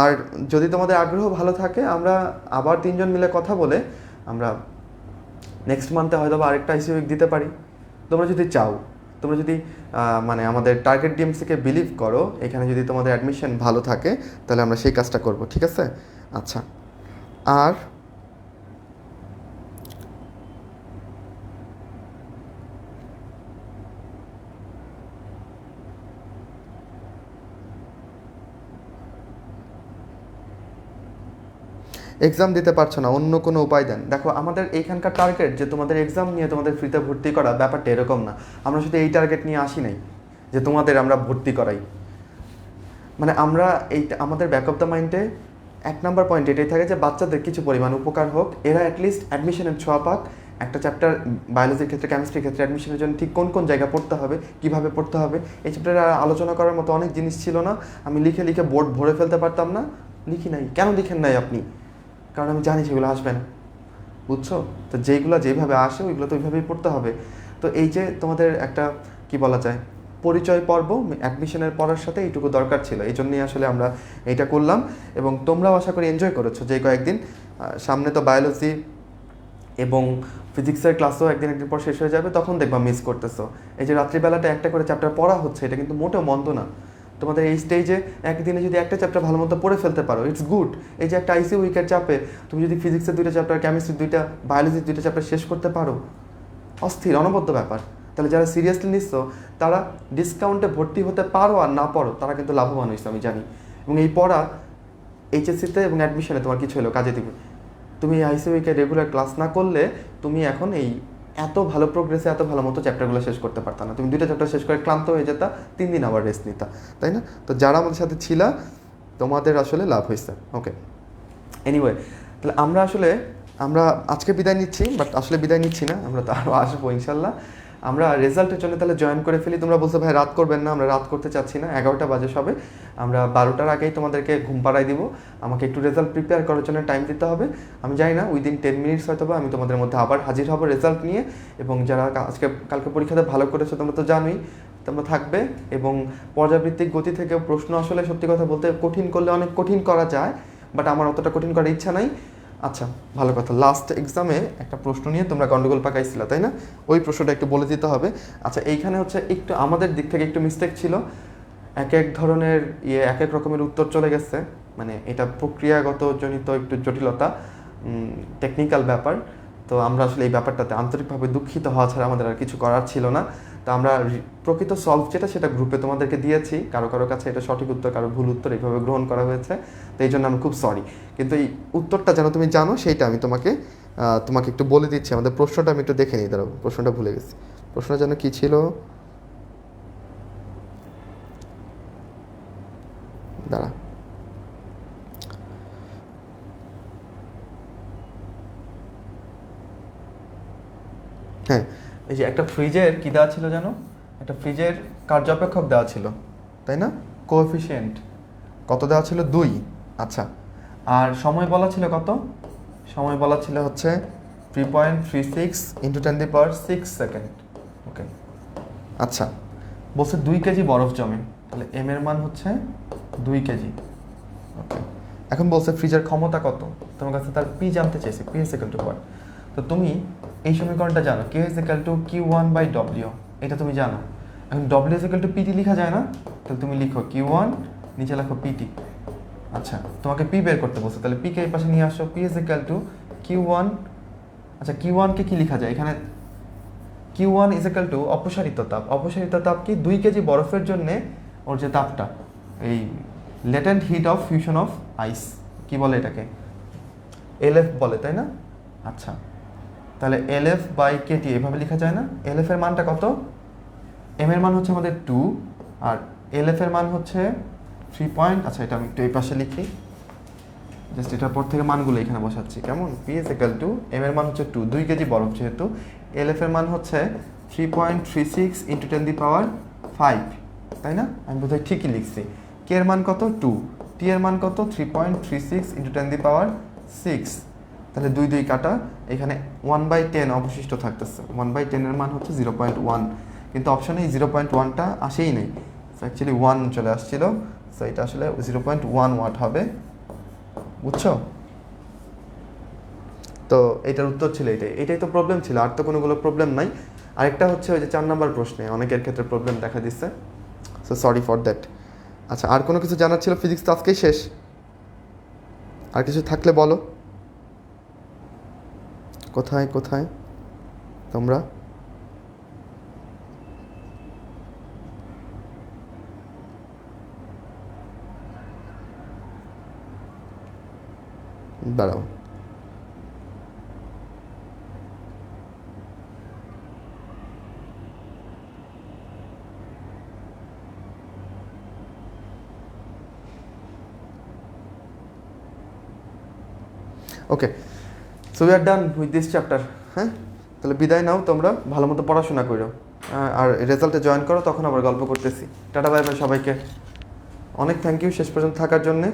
আর যদি তোমাদের আগ্রহ ভালো থাকে, আমরা আবার 3 জন মিলে কথা বলে আমরা নেক্সট মান্থে হয়তো আরেকটা আইসি উইক দিতে পারি। তোমরা যদি চাও, তোমরা যদি মানে আমাদের টার্গেট ডিএমসিকে বিলিভ করো, এখানে যদি তোমাদের অ্যাডমিশন ভালো থাকে, তাহলে আমরা সেই কাজটা করব, ঠিক আছে? আচ্ছা, আর এক্সাম দিতে পারছো না, অন্য কোনো উপায় দেন। দেখো আমাদের এইখানকার টার্গেট যে তোমাদের এক্সাম নিয়ে তোমাদের ফ্রিতে ভর্তি করা, ব্যাপারটা এরকম না। আমরা শুধু এই টার্গেট নিয়ে আসি নাই যে তোমাদের আমরা ভর্তি করাই। মানে আমরা আমাদের ব্যাক অফ দ্য মাইন্ডে 1 নম্বর পয়েন্ট এটাই থাকে যে বাচ্চাদের কিছু পরিমাণ উপকার হোক, এরা অ্যাটলিস্ট অ্যাডমিশনের ছোঁয়া পাক। একটা চ্যাপ্টার বায়োলজির ক্ষেত্রে, কেমিস্ট্রির ক্ষেত্রে অ্যাডমিশনের জন্য ঠিক কোন কোন জায়গা পড়তে হবে, কীভাবে পড়তে হবে, এই চ্যাপ্টারে আলোচনা করার মতো অনেক জিনিস ছিল না। আমি লিখে লিখে বোর্ড ভরে ফেলতে পারতাম না, লিখি নাই। কেন লিখেন নাই আপনি? কারণ আমি জানি সেগুলো আসবে না, বুঝছো? তো যেইগুলো যেভাবে আসে ওইগুলো তো ওইভাবেই পড়তে হবে। তো এই যে তোমাদের একটা কি বলা যায় পরিচয় পর্ব অ্যাডমিশনের পড়ার সাথে এইটুকু দরকার ছিল, এই জন্যই আসলে আমরা এইটা করলাম। এবং তোমরাও আশা করি এনজয় করেছো যে কয়েকদিন। সামনে তো বায়োলজি এবং ফিজিক্সের ক্লাসও একদিন পর শেষ হয়ে যাবে, তখন দেখবা মিস করতেছো। এই যে রাত্রিবেলাটা একটা করে চ্যাপ্টার পড়া হচ্ছে, এটা কিন্তু মোটেও মন্দ না। তোমাদের এই স্টেজে একদিনে যদি একটা চ্যাপ্টার ভালো মতো পড়ে ফেলতে পারো, ইটস গুড। এই যে একটা আইসি উইকের চাপে তুমি যদি ফিজিক্সের 2টা চ্যাপ্টার, কেমিস্ট্রির 2টা, বায়োলজির 2টা চ্যাপ্টার শেষ করতে পারো, অস্থির অনবদ্য ব্যাপার। তাহলে যারা সিরিয়াসলি নিচ্ছ তারা ডিসকাউন্টে ভর্তি হতে পারো আর না পারো, তারা কিন্তু লাভবান হয়েছে আমি জানি। এবং এই পড়া এইচএসসিতে এবং অ্যাডমিশনে তোমার কিছু হলো কাজে দিবে। তুমি এই আইসি উইকে রেগুলার ক্লাস না করলে তুমি এখন এই এত ভালো প্রোগ্রেসে এত ভালো মতো চ্যাপ্টারগুলো শেষ করতে পারতা না। তুমি 2টা চ্যাপ্টার শেষ করে ক্লান্ত হয়ে যেতা, 3 দিন আবার রেস্ট নিতা, তাই না? তো যারা আমাদের সাথে ছিলা তোমাদের আসলে লাভ হয়েছে। ওকে, এনিওয়ে, তাহলে আমরা আজকে বিদায় নিচ্ছি, বাট আসলে বিদায় নিচ্ছি না, আমরা তো আরও আসবো ইনশাল্লাহ। আমরা রেজাল্টের জন্য তাহলে জয়েন করে ফেলি। তোমরা বলছো ভাই রাত করবেন না, আমরা রাত করতে চাচ্ছি না। 11টা বাজে সবে, আমরা 12টার আগেই তোমাদেরকে ঘুম পাড়াই দিব। আমাকে একটু রেজাল্ট প্রিপেয়ার করার জন্য টাইম দিতে হবে। আমি জানি না উইদিন 10 মিনিটস হয়তো বা আমি তোমাদের মধ্যে আবার হাজির হব রেজাল্ট নিয়ে। এবং যারা কালকে পরীক্ষাতে ভালো করেছো তোমরা তো জানোই, তোমরা থাকবে। এবং পর্যাবৃত্তিক গতি থেকে প্রশ্ন আসলে সত্যি কথা বলতে কঠিন করলে অনেক কঠিন করা যায়, বাট আমার অতটা কঠিন করার ইচ্ছা নাই। আচ্ছা, ভালো কথা, লাস্ট এক্সামে একটা প্রশ্ন নিয়ে তোমরা গন্ডগোল পাকাইছিল, তাই না? ওই প্রশ্নটা একটু বলে দিতে হবে। আচ্ছা, এইখানে হচ্ছে একটু আমাদের দিক থেকে একটু মিস্টেক ছিল। এক এক ধরনের এক এক রকমের উত্তর চলে গেছে। মানে এটা প্রক্রিয়াগত জনিত একটু জটিলতা, টেকনিক্যাল ব্যাপার। তো আমরা আসলে এই ব্যাপারটাতে আন্তরিকভাবে দুঃখিত হওয়া ছাড়া আমাদের আর কিছু করার ছিল না। তো আমরা প্রকৃত সলভ যেটা সেটা গ্রুপে তোমাদেরকে দিয়েছি। কারো কাছে এটা সঠিক উত্তর, কারো ভুল উত্তর এইভাবে গ্রহণ করা হয়েছে। তো এই জন্য আমি খুব সরি, কিন্তু এই উত্তরটা যেন তুমি জানো সেইটা আমি তোমাকে একটু বলে দিচ্ছি। আমাদের প্রশ্নটা আমি একটু দেখে নিই, দাঁড়াও, প্রশ্নটা ভুলে গেছি। প্রশ্নটা যেন কি ছিল, দাঁড়া। হ্যাঁ, এই যে একটা ফ্রিজের কি দেওয়া ছিল জানো? একটা ফ্রিজের কার্যাপেক্ষক দেওয়া ছিল, তাই না? কোএফিসিয়েন্ট কত দেওয়া ছিল? 2। আচ্ছা, আর সময় বলা ছিল কত? সময় বলা ছিল হচ্ছে 3.36 × 10⁶ সেকেন্ড। ওকে, আচ্ছা, বলছে 2 কেজি বরফ জমে, তাহলে এম এর মান হচ্ছে 2 কেজি। ওকে, এখন বলছে ফ্রিজের ক্ষমতা কত? তোমার কাছে তার পি জানতে চাইছে, P is equal two what? তো তুমি এই সমীকরণটা জানো, K is equal two Q1/W, এটা তুমি জানো। এখন W is equal to PT লিখা যায় না? তাহলে তুমি লিখো Q1, নিচে লেখো পিটি। আচ্ছা, তোমাকে পি বের করতে বলছে, তাহলে পি কে এই পাশে নিয়ে আসো। P is equal two Q1। আচ্ছা, Q1 কে কি লেখা যায় এখানে? Q1 ইজ ইকুয়াল টু অপসারিত তাপ। অপসারিত তাপ কি? 2 কেজি বরফের জন্য ওর যে তাপটা, এই latent heat of fusion of ice, কি বলে এটাকে? LF বলে, তাই না? আচ্ছা, তাহলে LF/KT এভাবে লেখা যায় না? LF এর মানটা কত? M এর মান হচ্ছে আমাদের 2, আর LF এর মান হচ্ছে 3 আচ্ছা, এটা আমি একটু এই পাশে লিখি, জাস্ট এটার পর থেকে মানগুলো এখানে বসাচ্ছি, কেমন? P is equal two, M এর মান হচ্ছে 2 কেজি বরফ যেহেতু, LF এর মান হচ্ছে 3.36 × 10⁵, তাই না? আমি বোধহয় ঠিকই লিখছি। K এর মান কত? 2। T এর মান কত? 3.36 × 10⁶। তাহলে 2 কাটা, এখানে 1/10 অবশিষ্ট থাকতেছে। 1/10 এর মান হচ্ছে 0.1, কিন্তু অপশনে এই 0.1টা আসেই নেই, অ্যাকচুয়ালি 1 চলে আসছিল। সো এটা আসলে 0.1 ওয়াট হবে, বুঝছো? তো এটার উত্তর ছিল এটাই তো প্রবলেম ছিল, আর তো কোনোগুলো প্রবলেম নাই। আরেকটা হচ্ছে ওই যে 4 নম্বর প্রশ্নে অনেকের ক্ষেত্রে প্রবলেম দেখা দিচ্ছে, সো সরি ফর দ্যাট। আচ্ছা, আর কোনো কিছু জানার ছিল? ফিজিক্স তো আজকেই শেষ, আর কিছু থাকলে বলো। কোথায় কোথায় তোমরা? দাঁড়াও, okay, so we are done with this chapter. হ্যাঁ, তাহলে বিদায় নাও, তোমরা ভালো মতো পড়াশোনা করো আর রেজাল্টে জয়েন করো, তখন আবার গল্প করতেছি। টাটা বাই বাই সবাইকে, অনেক থ্যাংক ইউ শেষ পর্যন্ত থাকার জন্যে।